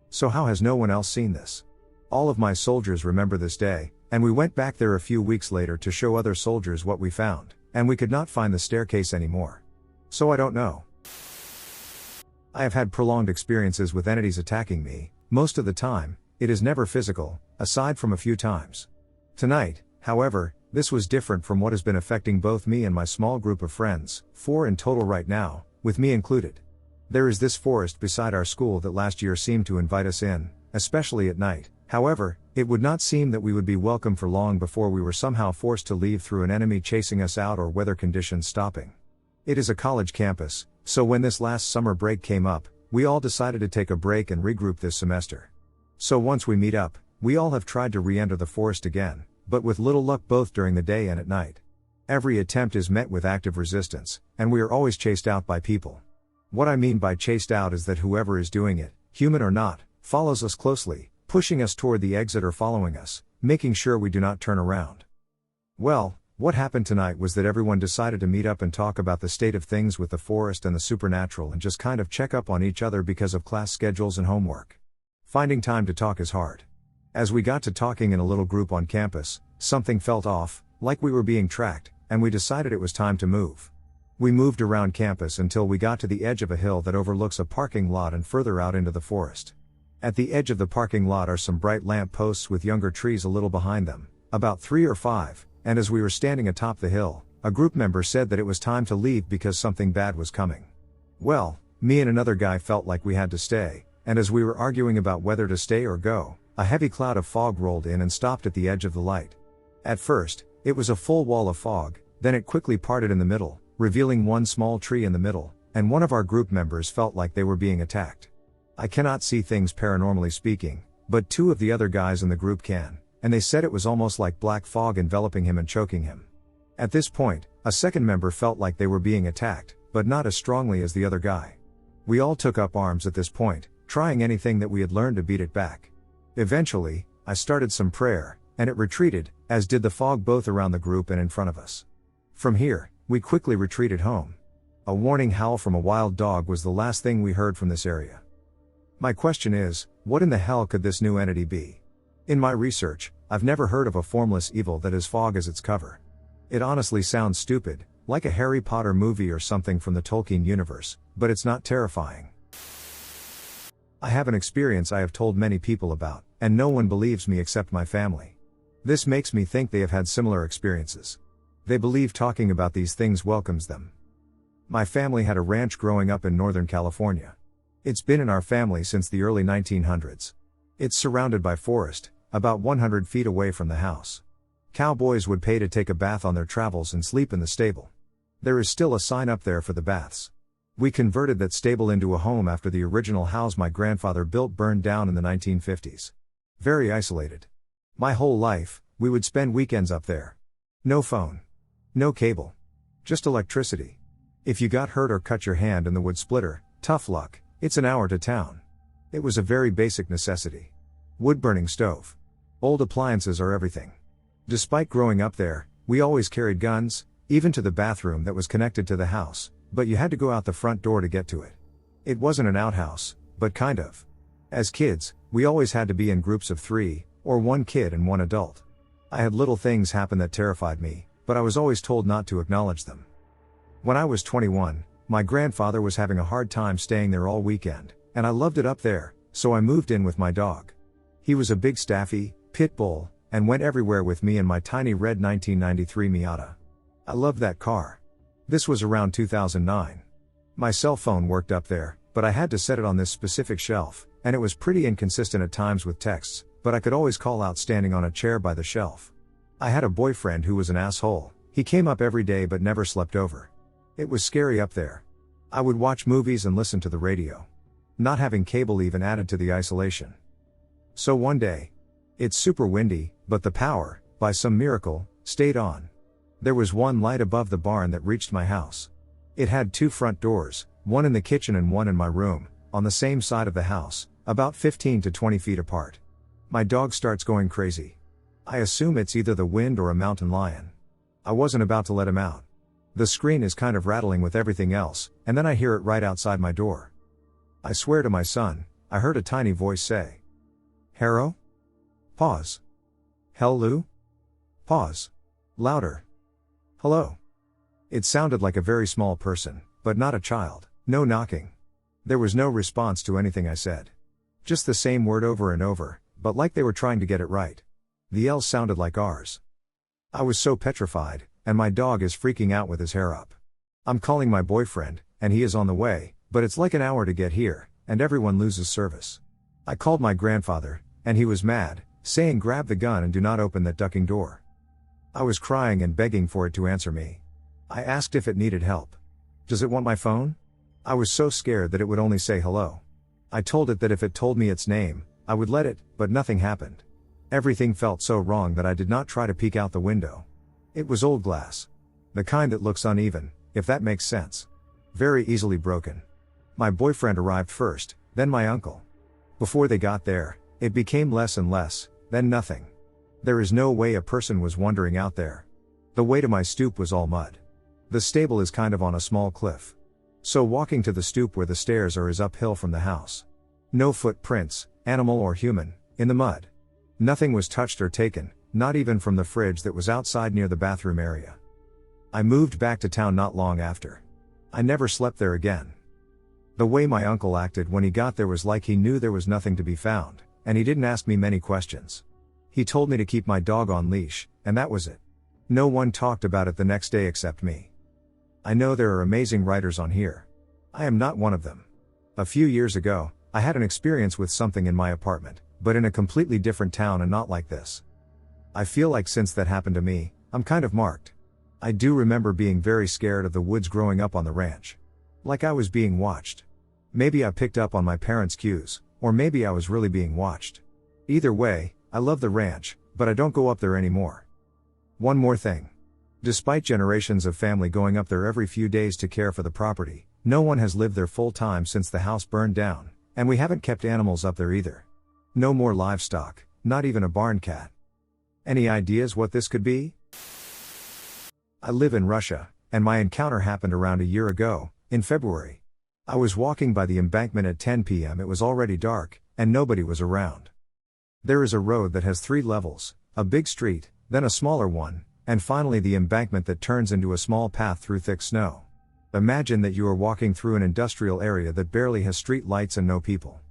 So how has no one else seen this? All of my soldiers remember this day, and we went back there a few weeks later to show other soldiers what we found, and we could not find the staircase anymore. So I don't know. I have had prolonged experiences with entities attacking me. Most of the time, it is never physical, aside from a few times. Tonight, however, this was different from what has been affecting both me and my small group of friends, 4 in total right now, with me included. There is this forest beside our school that last year seemed to invite us in, especially at night. However, it would not seem that we would be welcome for long before we were somehow forced to leave through an enemy chasing us out or weather conditions stopping. It is a college campus, so when this last summer break came up, we all decided to take a break and regroup this semester. So once we meet up, we all have tried to re-enter the forest again, but with little luck both during the day and at night. Every attempt is met with active resistance, and we are always chased out by people. What I mean by chased out is that whoever is doing it, human or not, follows us closely, pushing us toward the exit or following us, making sure we do not turn around. Well, what happened tonight was that everyone decided to meet up and talk about the state of things with the forest and the supernatural and just kind of check up on each other because of class schedules and homework. Finding time to talk is hard. As we got to talking in a little group on campus, something felt off, like we were being tracked, and we decided it was time to move. We moved around campus until we got to the edge of a hill that overlooks a parking lot and further out into the forest. At the edge of the parking lot are some bright lamp posts with younger trees a little behind them, about 3 or 5. And as we were standing atop the hill, a group member said that it was time to leave because something bad was coming. Well, me and another guy felt like we had to stay, and as we were arguing about whether to stay or go, a heavy cloud of fog rolled in and stopped at the edge of the light. At first, it was a full wall of fog, then it quickly parted in the middle, revealing one small tree in the middle, and one of our group members felt like they were being attacked. I cannot see things paranormally speaking, but 2 of the other guys in the group can. And they said it was almost like black fog enveloping him and choking him. At this point, a second member felt like they were being attacked, but not as strongly as the other guy. We all took up arms at this point, trying anything that we had learned to beat it back. Eventually, I started some prayer, and it retreated, as did the fog both around the group and in front of us. From here, we quickly retreated home. A warning howl from a wild dog was the last thing we heard from this area. My question is, what in the hell could this new entity be? In my research, I've never heard of a formless evil that has fog as its cover. It honestly sounds stupid, like a Harry Potter movie or something from the Tolkien universe, but it's not terrifying. I have an experience I have told many people about, and no one believes me except my family. This makes me think they have had similar experiences. They believe talking about these things welcomes them. My family had a ranch growing up in Northern California. It's been in our family since the early 1900s. It's surrounded by forest, about 100 feet away from the house. Cowboys would pay to take a bath on their travels and sleep in the stable. There is still a sign up there for the baths. We converted that stable into a home after the original house my grandfather built burned down in the 1950s. Very isolated. My whole life, We would spend weekends up there. No phone. No cable. Just electricity. If you got hurt or cut your hand in the wood splitter, tough luck, it's an hour to town. It was a very basic necessity. Wood burning stove. Old appliances are everything. Despite growing up there, we always carried guns, even to the bathroom that was connected to the house, but you had to go out the front door to get to it. It wasn't an outhouse, but kind of. As kids, we always had to be in groups of 3, or 1 kid and 1 adult. I had little things happen that terrified me, but I was always told not to acknowledge them. When I was 21, my grandfather was having a hard time staying there all weekend, and I loved it up there, so I moved in with my dog. He was a big staffy, pit bull, and went everywhere with me in my tiny red 1993 Miata. I loved that car. This was around 2009. My cell phone worked up there, but I had to set it on this specific shelf, and it was pretty inconsistent at times with texts, but I could always call out standing on a chair by the shelf. I had a boyfriend who was an asshole. He came up every day but never slept over. It was scary up there. I would watch movies and listen to the radio. Not having cable even added to the isolation. So one day, it's super windy, but the power, by some miracle, stayed on. There was one light above the barn that reached my house. It had 2 front doors, one in the kitchen and one in my room, on the same side of the house, about 15 to 20 feet apart. My dog starts going crazy. I assume it's either the wind or a mountain lion. I wasn't about to let him out. The screen is kind of rattling with everything else, and then I hear it right outside my door. I swear to my son, I heard a tiny voice say, "Harrow?" Pause. "Hell-Lou?" Pause. Louder. "Hello." It sounded like a very small person, but not a child. No knocking. There was no response to anything I said. Just the same word over and over, but like they were trying to get it right. The L's sounded like R's. I was so petrified, and my dog is freaking out with his hair up. I'm calling my boyfriend, and he is on the way, but it's like an hour to get here, and everyone loses service. I called my grandfather, and he was mad, saying grab the gun and do not open that ducking door. I was crying and begging for it to answer me. I asked if it needed help. Does it want my phone? I was so scared that it would only say hello. I told it that if it told me its name, I would let it, but nothing happened. Everything felt so wrong that I did not try to peek out the window. It was old glass. The kind that looks uneven, if that makes sense. Very easily broken. My boyfriend arrived first, then my uncle. Before they got there, it became less and less, then nothing. There is no way a person was wandering out there. The way to my stoop was all mud. The stable is kind of on a small cliff. So walking to the stoop where the stairs are is uphill from the house. No footprints, animal or human, in the mud. Nothing was touched or taken, not even from the fridge that was outside near the bathroom area. I moved back to town not long after. I never slept there again. The way my uncle acted when he got there was like he knew there was nothing to be found, and he didn't ask me many questions. He told me to keep my dog on leash, and that was it. No one talked about it the next day except me. I know there are amazing writers on here. I am not one of them. A few years ago, I had an experience with something in my apartment, but in a completely different town and not like this. I feel like since that happened to me, I'm kind of marked. I do remember being very scared of the woods growing up on the ranch. Like I was being watched. Maybe I picked up on my parents' cues, or maybe I was really being watched. Either way, I love the ranch, but I don't go up there anymore. One more thing. Despite generations of family going up there every few days to care for the property, no one has lived there full time since the house burned down, and we haven't kept animals up there either. No more livestock, not even a barn cat. Any ideas what this could be? I live in Russia, and my encounter happened around a year ago, in February. I was walking by the embankment at 10 p.m. It was already dark, and nobody was around. There is a road that has 3 levels, a big street, then a smaller one, and finally the embankment that turns into a small path through thick snow. Imagine that you are walking through an industrial area that barely has street lights and no people.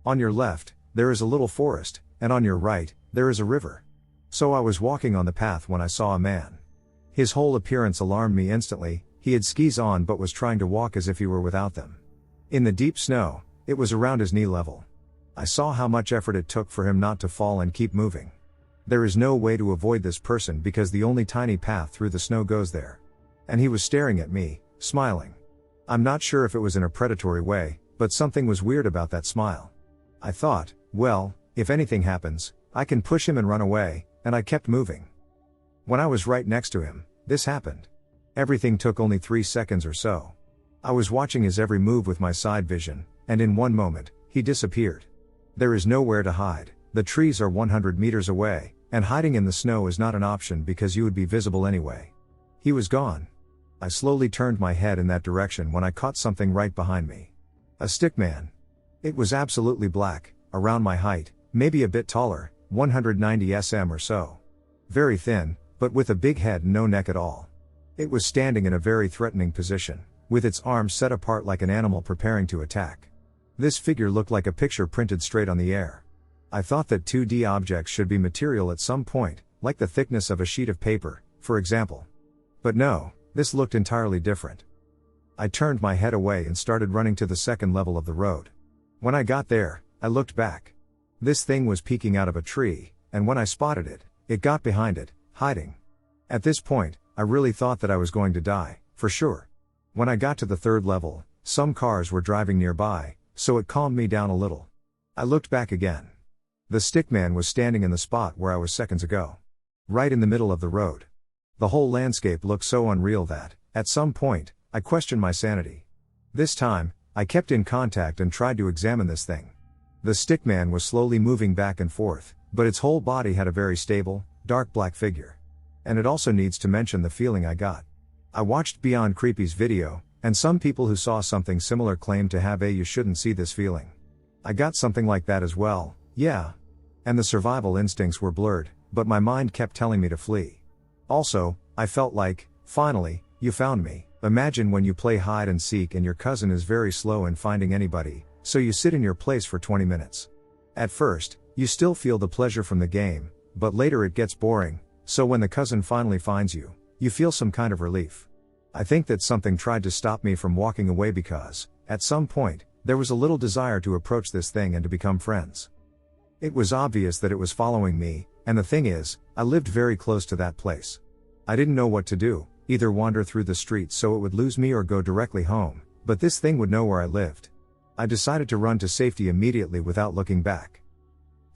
On your left, there is a little forest, and on your right, there is a river. So I was walking on the path when I saw a man. His whole appearance alarmed me instantly. He had skis on but was trying to walk as if he were without them. In the deep snow, it was around his knee level. I saw how much effort it took for him not to fall and keep moving. There is no way to avoid this person because the only tiny path through the snow goes there. And he was staring at me, smiling. I'm not sure if it was in a predatory way, but something was weird about that smile. I thought, well, if anything happens, I can push him and run away, and I kept moving. When I was right next to him, this happened. Everything took only 3 seconds or so. I was watching his every move with my side vision, and in one moment, he disappeared. There is nowhere to hide, the trees are 100 meters away, and hiding in the snow is not an option because you would be visible anyway. He was gone. I slowly turned my head in that direction when I caught something right behind me. A stickman. It was absolutely black, around my height, maybe a bit taller, 190 cm or so. Very thin, but with a big head and no neck at all. It was standing in a very threatening position, with its arms set apart like an animal preparing to attack. This figure looked like a picture printed straight on the air. I thought that 2D objects should be material at some point, like the thickness of a sheet of paper, for example. But no, this looked entirely different. I turned my head away and started running to the second level of the road. When I got there, I looked back. This thing was peeking out of a tree, and when I spotted it, it got behind it, hiding. At this point, I really thought that I was going to die, for sure. When I got to the third level, some cars were driving nearby, so it calmed me down a little. I looked back again. The stickman was standing in the spot where I was seconds ago. Right in the middle of the road. The whole landscape looked so unreal that, at some point, I questioned my sanity. This time, I kept in contact and tried to examine this thing. The stickman was slowly moving back and forth, but its whole body had a very stable, dark black figure. And it also needs to mention the feeling I got. I watched Beyond Creepy's video, and some people who saw something similar claimed to have a "you shouldn't see this" feeling. I got something like that as well, yeah. And the survival instincts were blurred, but my mind kept telling me to flee. Also, I felt like, finally, you found me. Imagine when you play hide and seek and your cousin is very slow in finding anybody, so you sit in your place for 20 minutes. At first, you still feel the pleasure from the game, but later it gets boring, so when the cousin finally finds you, you feel some kind of relief. I think that something tried to stop me from walking away because, at some point, there was a little desire to approach this thing and to become friends. It was obvious that it was following me, and the thing is, I lived very close to that place. I didn't know what to do, either wander through the streets so it would lose me or go directly home, but this thing would know where I lived. I decided to run to safety immediately without looking back.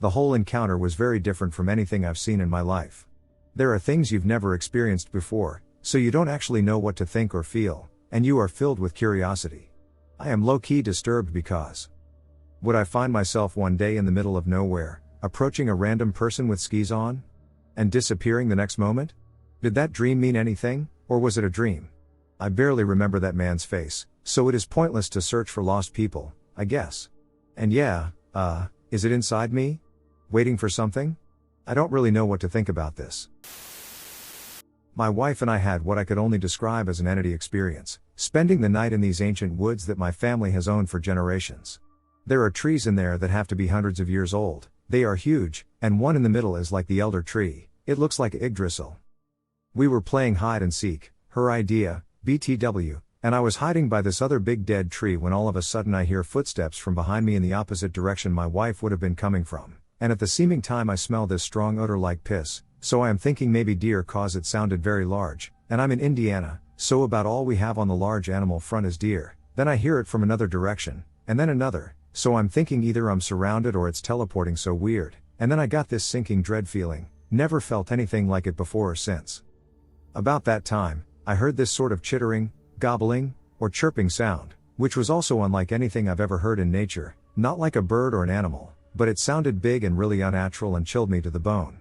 The whole encounter was very different from anything I've seen in my life. There are things you've never experienced before, so you don't actually know what to think or feel, and you are filled with curiosity. I am low-key disturbed because would I find myself one day in the middle of nowhere, approaching a random person with skis on? And disappearing the next moment? Did that dream mean anything, or was it a dream? I barely remember that man's face, so it is pointless to search for lost people, I guess. And yeah, is it inside me? Waiting for something? I don't really know what to think about this. My wife and I had what I could only describe as an entity experience, spending the night in these ancient woods that my family has owned for generations. There are trees in there that have to be hundreds of years old, they are huge, and one in the middle is like the elder tree, it looks like Yggdrasil. We were playing hide and seek, her idea, BTW, and I was hiding by this other big dead tree when all of a sudden I hear footsteps from behind me in the opposite direction my wife would have been coming from, and at the seeming time I smell this strong odor like piss, so I am thinking maybe deer cause it sounded very large, and I'm in Indiana, so about all we have on the large animal front is deer, then I hear it from another direction, and then another, so I'm thinking either I'm surrounded or it's teleporting so weird, and then I got this sinking dread feeling, never felt anything like it before or since. About that time, I heard this sort of chittering, gobbling, or chirping sound, which was also unlike anything I've ever heard in nature, not like a bird or an animal, but it sounded big and really unnatural and chilled me to the bone.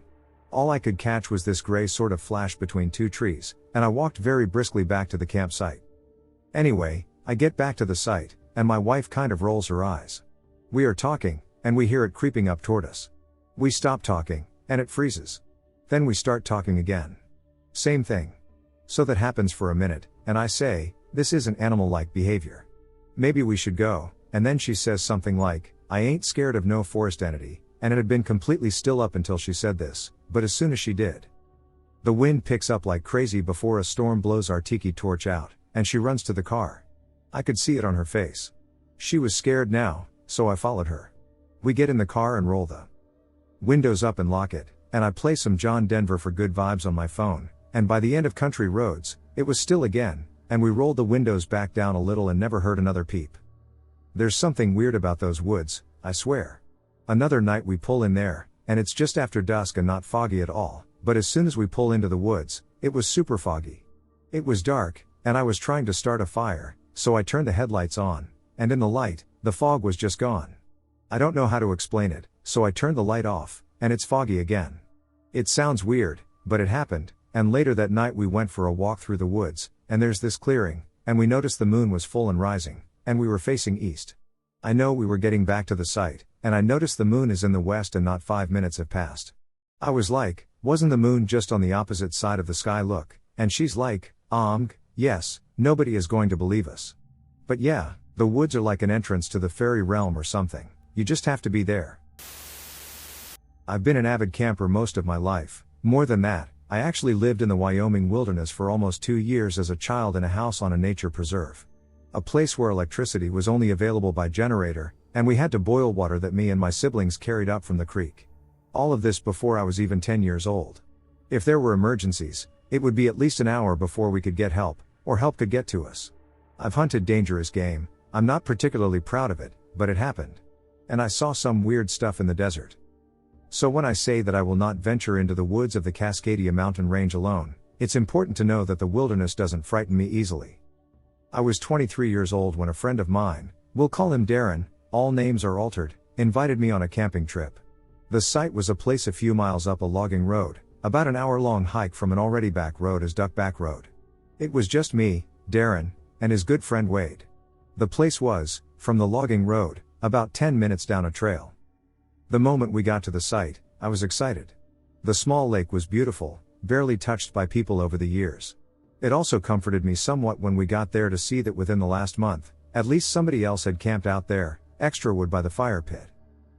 All I could catch was this gray sort of flash between two trees, and I walked very briskly back to the campsite. Anyway, I get back to the site, and my wife kind of rolls her eyes. We are talking, and we hear it creeping up toward us. We stop talking, and it freezes. Then we start talking again. Same thing. So that happens for a minute, and I say, this isn't animal-like behavior. Maybe we should go, and then she says something like, I ain't scared of no forest entity, and it had been completely still up until she said this, but as soon as she did, the wind picks up like crazy before a storm blows our tiki torch out, and she runs to the car. I could see it on her face. She was scared now, so I followed her. We get in the car and roll the windows up and lock it, and I play some John Denver for Good Vibes on my phone, and by the end of Country Roads, it was still again, and we rolled the windows back down a little and never heard another peep. There's something weird about those woods, I swear. Another night we pull in there, and it's just after dusk and not foggy at all, but as soon as we pull into the woods, it was super foggy. It was dark, and I was trying to start a fire, so I turned the headlights on, and in the light, the fog was just gone. I don't know how to explain it, so I turned the light off, and it's foggy again. It sounds weird, but it happened, and later that night we went for a walk through the woods, and there's this clearing, and we noticed the moon was full and rising, and we were facing east. I know we were getting back to the site, and I noticed the moon is in the west and not 5 minutes have passed. I was like, wasn't the moon just on the opposite side of the sky look? And she's like, yes, nobody is going to believe us. But yeah, the woods are like an entrance to the fairy realm or something, you just have to be there. I've been an avid camper most of my life. More than that, I actually lived in the Wyoming wilderness for almost 2 years as a child in a house on a nature preserve. A place where electricity was only available by generator, and we had to boil water that me and my siblings carried up from the creek. All of this before I was even 10 years old. If there were emergencies, it would be at least an hour before we could get help, or help could get to us. I've hunted dangerous game, I'm not particularly proud of it, but it happened. And I saw some weird stuff in the desert. So when I say that I will not venture into the woods of the Cascadia mountain range alone, it's important to know that the wilderness doesn't frighten me easily. I was 23 years old when a friend of mine, we'll call him Darren, all names are altered, invited me on a camping trip. The site was a place a few miles up a logging road, about an hour-long hike from an already back road as Duck Back Road. It was just me, Darren, and his good friend Wade. The place was, from the logging road, about 10 minutes down a trail. The moment we got to the site, I was excited. The small lake was beautiful, barely touched by people over the years. It also comforted me somewhat when we got there to see that within the last month, at least somebody else had camped out there, extra wood by the fire pit.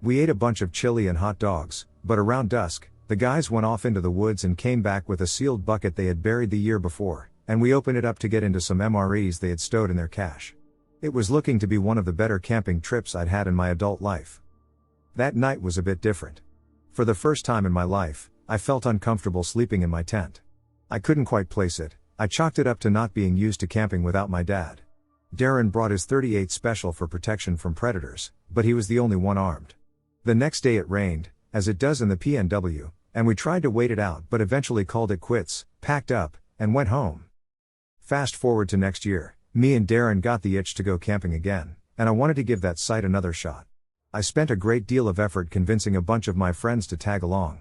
We ate a bunch of chili and hot dogs, but around dusk, the guys went off into the woods and came back with a sealed bucket they had buried the year before, and we opened it up to get into some MREs they had stowed in their cache. It was looking to be one of the better camping trips I'd had in my adult life. That night was a bit different. For the first time in my life, I felt uncomfortable sleeping in my tent. I couldn't quite place it. I chalked it up to not being used to camping without my dad. Darren brought his .38 special for protection from predators, but he was the only one armed. The next day it rained, as it does in the PNW, and we tried to wait it out but eventually called it quits, packed up, and went home. Fast forward to next year, me and Darren got the itch to go camping again, and I wanted to give that site another shot. I spent a great deal of effort convincing a bunch of my friends to tag along.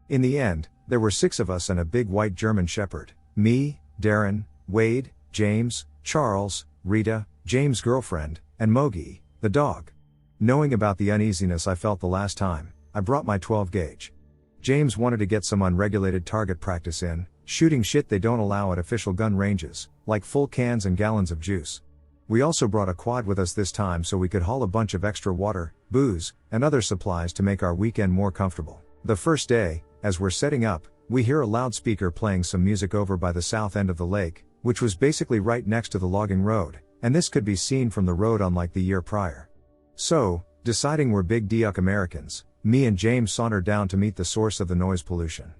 In the end, there were 6 of us and a big white German shepherd, me, Darren, Wade, James, Charles, Rita, James' girlfriend, and Mogi, the dog. Knowing about the uneasiness I felt the last time, I brought my 12 gauge. James wanted to get some unregulated target practice in, shooting shit they don't allow at official gun ranges, like full cans and gallons of juice. We also brought a quad with us this time so we could haul a bunch of extra water, booze, and other supplies to make our weekend more comfortable. The first day, as we're setting up, we hear a loudspeaker playing some music over by the south end of the lake, which was basically right next to the logging road, and this could be seen from the road unlike the year prior. So, deciding we're big Duck Americans, me and James sauntered down to meet the source of the noise pollution.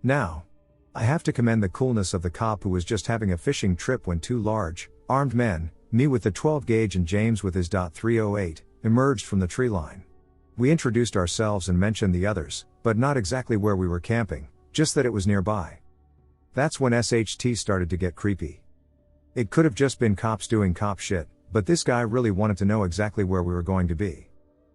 Now, I have to commend the coolness of the cop who was just having a fishing trip when 2 large, armed men, me with the 12 gauge and James with his .308, emerged from the tree line. We introduced ourselves and mentioned the others, but not exactly where we were camping, just that it was nearby. That's when SHT started to get creepy. It could have just been cops doing cop shit, but this guy really wanted to know exactly where we were going to be.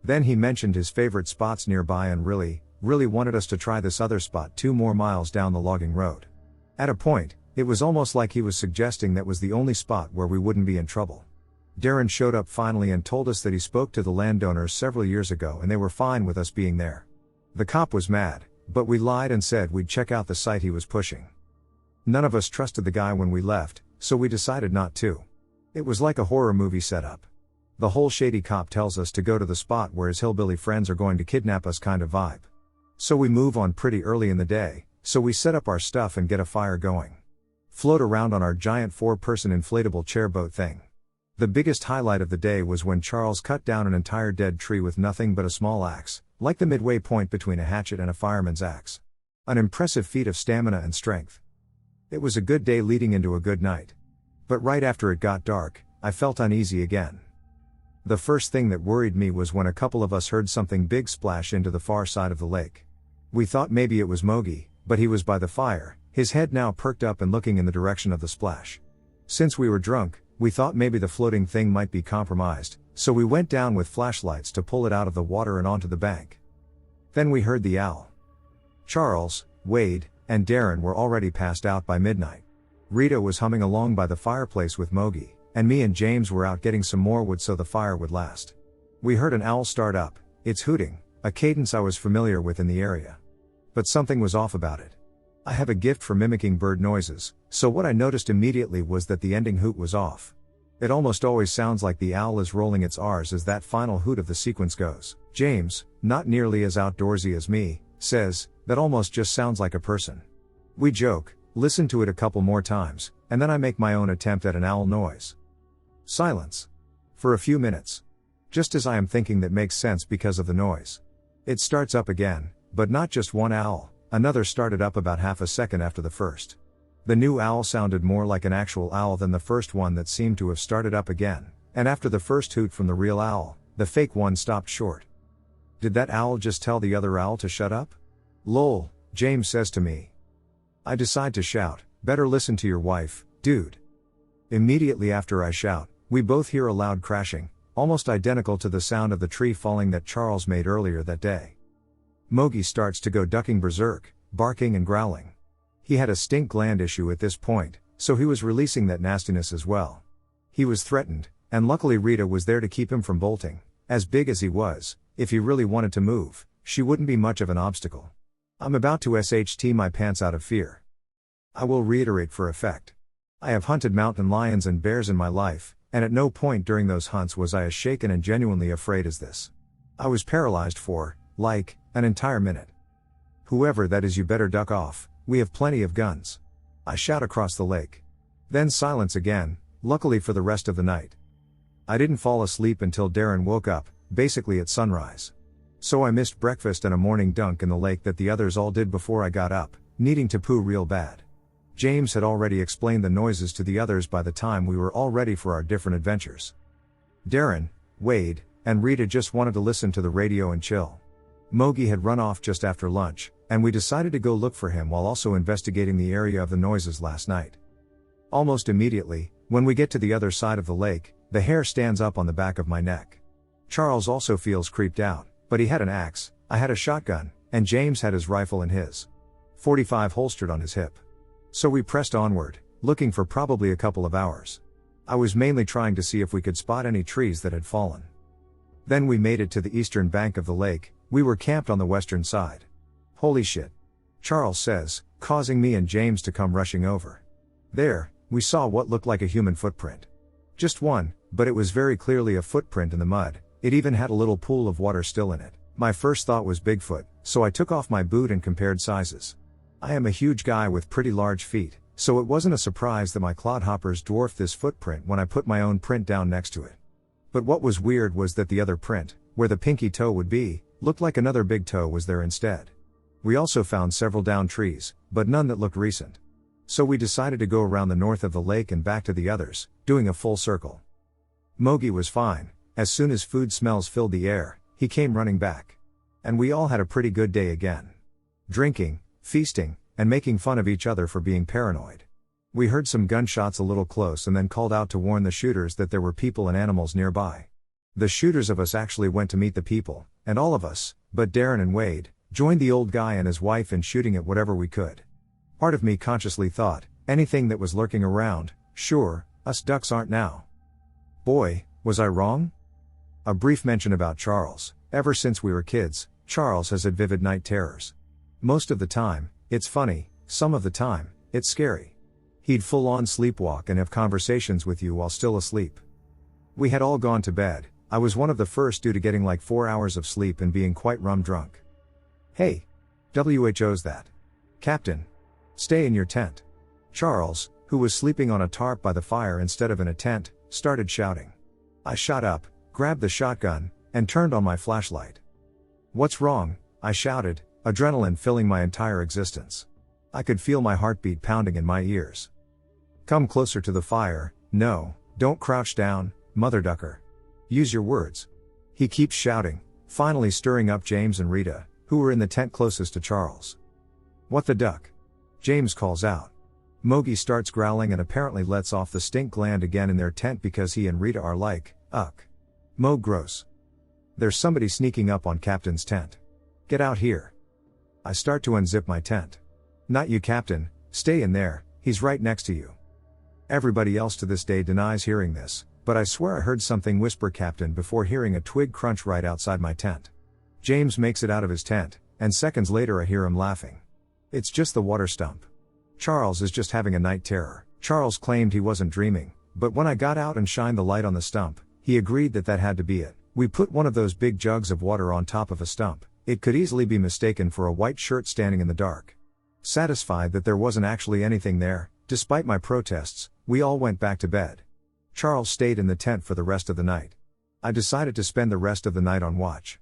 Then he mentioned his favorite spots nearby and really wanted us to try this other spot 2 more miles down the logging road. At a point, it was almost like he was suggesting that was the only spot where we wouldn't be in trouble. Darren showed up finally and told us that he spoke to the landowners several years ago and they were fine with us being there. The cop was mad, but we lied and said we'd check out the site he was pushing. None of us trusted the guy when we left, so we decided not to. It was like a horror movie setup. The whole shady cop tells us to go to the spot where his hillbilly friends are going to kidnap us kind of vibe. So we move on pretty early in the day, so we set up our stuff and get a fire going. Float around on our giant 4-person inflatable chairboat thing. The biggest highlight of the day was when Charles cut down an entire dead tree with nothing but a small axe, like the midway point between a hatchet and a fireman's axe. An impressive feat of stamina and strength. It was a good day leading into a good night. But right after it got dark, I felt uneasy again. The first thing that worried me was when a couple of us heard something big splash into the far side of the lake. We thought maybe it was Mogi, but he was by the fire, his head now perked up and looking in the direction of the splash. Since we were drunk, we thought maybe the floating thing might be compromised, so we went down with flashlights to pull it out of the water and onto the bank. Then we heard the owl. Charles, Wade, and Darren were already passed out by midnight. Rita was humming along by the fireplace with Mogi, and me and James were out getting some more wood so the fire would last. We heard an owl start up, its hooting, a cadence I was familiar with in the area. But something was off about it. I have a gift for mimicking bird noises, so what I noticed immediately was that the ending hoot was off. It almost always sounds like the owl is rolling its R's as that final hoot of the sequence goes. James, not nearly as outdoorsy as me, says, that almost just sounds like a person. We joke, listen to it a couple more times, and then I make my own attempt at an owl noise. Silence. For a few minutes. Just as I am thinking that makes sense because of the noise. It starts up again, but not just one owl, another started up about half a second after the first. The new owl sounded more like an actual owl than the first one that seemed to have started up again, and after the first hoot from the real owl, the fake one stopped short. Did that owl just tell the other owl to shut up? Lol, James says to me. I decide to shout, better listen to your wife, dude. Immediately after I shout, we both hear a loud crashing, almost identical to the sound of the tree falling that Charles made earlier that day. Mogi starts to go ducking berserk, barking and growling. He had a stink gland issue at this point, so he was releasing that nastiness as well. He was threatened, and luckily Rita was there to keep him from bolting. As big as he was, if he really wanted to move, she wouldn't be much of an obstacle. I'm about to SHT my pants out of fear. I will reiterate for effect. I have hunted mountain lions and bears in my life, and at no point during those hunts was I as shaken and genuinely afraid as this. I was paralyzed for, like, an entire minute. Whoever that is, you better duck off, we have plenty of guns. I shout across the lake. Then silence again, luckily for the rest of the night. I didn't fall asleep until Darren woke up, basically at sunrise. So I missed breakfast and a morning dunk in the lake that the others all did before I got up, needing to poo real bad. James had already explained the noises to the others by the time we were all ready for our different adventures. Darren, Wade, and Rita just wanted to listen to the radio and chill. Mogi had run off just after lunch, and we decided to go look for him while also investigating the area of the noises last night. Almost immediately, when we get to the other side of the lake, the hair stands up on the back of my neck. Charles also feels creeped out, but he had an axe, I had a shotgun, and James had his rifle in his .45 holstered on his hip. So we pressed onward, looking for probably a couple of hours. I was mainly trying to see if we could spot any trees that had fallen. Then we made it to the eastern bank of the lake. We were camped on the western side. Holy shit. Charles says, causing me and James to come rushing over. There, we saw what looked like a human footprint. Just one, but it was very clearly a footprint in the mud. It even had a little pool of water still in it. My first thought was Bigfoot, so I took off my boot and compared sizes. I am a huge guy with pretty large feet, so it wasn't a surprise that my clodhoppers dwarfed this footprint when I put my own print down next to it. But what was weird was that the other print, where the pinky toe would be, looked like another big toe was there instead. We also found several downed trees, but none that looked recent. So we decided to go around the north of the lake and back to the others, doing a full circle. Mogi was fine. As soon as food smells filled the air, he came running back. And we all had a pretty good day again. Drinking, feasting, and making fun of each other for being paranoid. We heard some gunshots a little close and then called out to warn the shooters that there were people and animals nearby. The shooters of us actually went to meet the people, and all of us, but Darren and Wade, joined the old guy and his wife in shooting at whatever we could. Part of me consciously thought, anything that was lurking around, sure, us ducks aren't now. Boy, was I wrong? A brief mention about Charles. Ever since we were kids, Charles has had vivid night terrors. Most of the time, it's funny, some of the time, it's scary. He'd full-on sleepwalk and have conversations with you while still asleep. We had all gone to bed. I was one of the first due to getting like 4 hours of sleep and being quite rum drunk. Hey! WHO's that? Captain! Stay in your tent. Charles, who was sleeping on a tarp by the fire instead of in a tent, started shouting. I shot up, grabbed the shotgun, and turned on my flashlight. What's wrong? I shouted, adrenaline filling my entire existence. I could feel my heartbeat pounding in my ears. Come closer to the fire. No, don't crouch down, mother ducker. Use your words. He keeps shouting, finally stirring up James and Rita, who were in the tent closest to Charles. "What the duck?" James calls out. Mogi starts growling and apparently lets off the stink gland again in their tent because he and Rita are like, "Ugh. Mo, gross. There's somebody sneaking up on Captain's tent. Get out here." I start to unzip my tent. "Not you, Captain, stay in there, he's right next to you." Everybody else to this day denies hearing this, but I swear I heard something whisper "Captain" before hearing a twig crunch right outside my tent. James makes it out of his tent, and seconds later I hear him laughing. It's just the water stump. Charles is just having a night terror. Charles claimed he wasn't dreaming, but when I got out and shined the light on the stump, he agreed that that had to be it. We put one of those big jugs of water on top of a stump. It could easily be mistaken for a white shirt standing in the dark. Satisfied that there wasn't actually anything there, despite my protests, we all went back to bed. Charles stayed in the tent for the rest of the night. I decided to spend the rest of the night on watch.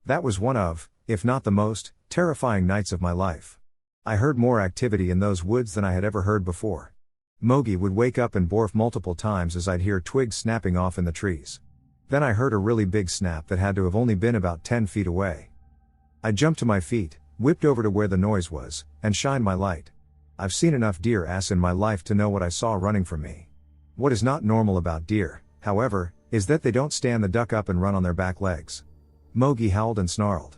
That was one of, if not the most, terrifying nights of my life. I heard more activity in those woods than I had ever heard before. Mogi would wake up and barf multiple times as I'd hear twigs snapping off in the trees. Then I heard a really big snap that had to have only been about 10 feet away. I jumped to my feet, whipped over to where the noise was, and shined my light. I've seen enough deer ass in my life to know what I saw running from me. What is not normal about deer, however, is that they don't stand the duck up and run on their back legs. Mogi howled and snarled.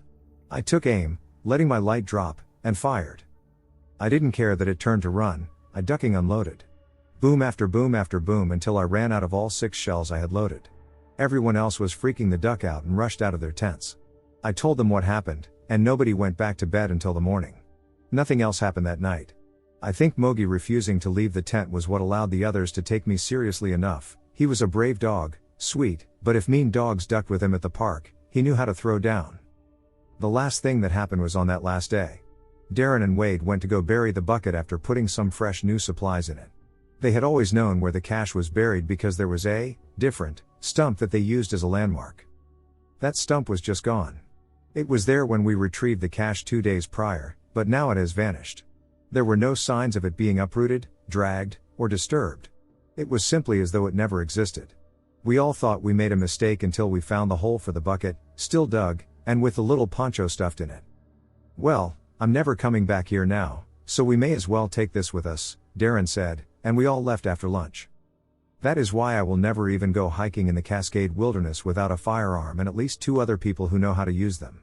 I took aim, letting my light drop, and fired. I didn't care that it turned to run, I ducking unloaded. Boom after boom after boom until I ran out of all 6 shells I had loaded. Everyone else was freaking the duck out and rushed out of their tents. I told them what happened, and nobody went back to bed until the morning. Nothing else happened that night. I think Mogi refusing to leave the tent was what allowed the others to take me seriously enough. He was a brave dog, sweet, but if mean dogs ducked with him at the park, he knew how to throw down. The last thing that happened was on that last day. Darren and Wade went to go bury the bucket after putting some fresh new supplies in it. They had always known where the cache was buried because there was a different stump that they used as a landmark. That stump was just gone. It was there when we retrieved the cache 2 days prior, but now it has vanished. There were no signs of it being uprooted, dragged, or disturbed. It was simply as though it never existed. We all thought we made a mistake until we found the hole for the bucket, still dug, and with the little poncho stuffed in it. "Well, I'm never coming back here now, so we may as well take this with us," Darren said, and we all left after lunch. That is why I will never even go hiking in the Cascade Wilderness without a firearm and at least 2 other people who know how to use them.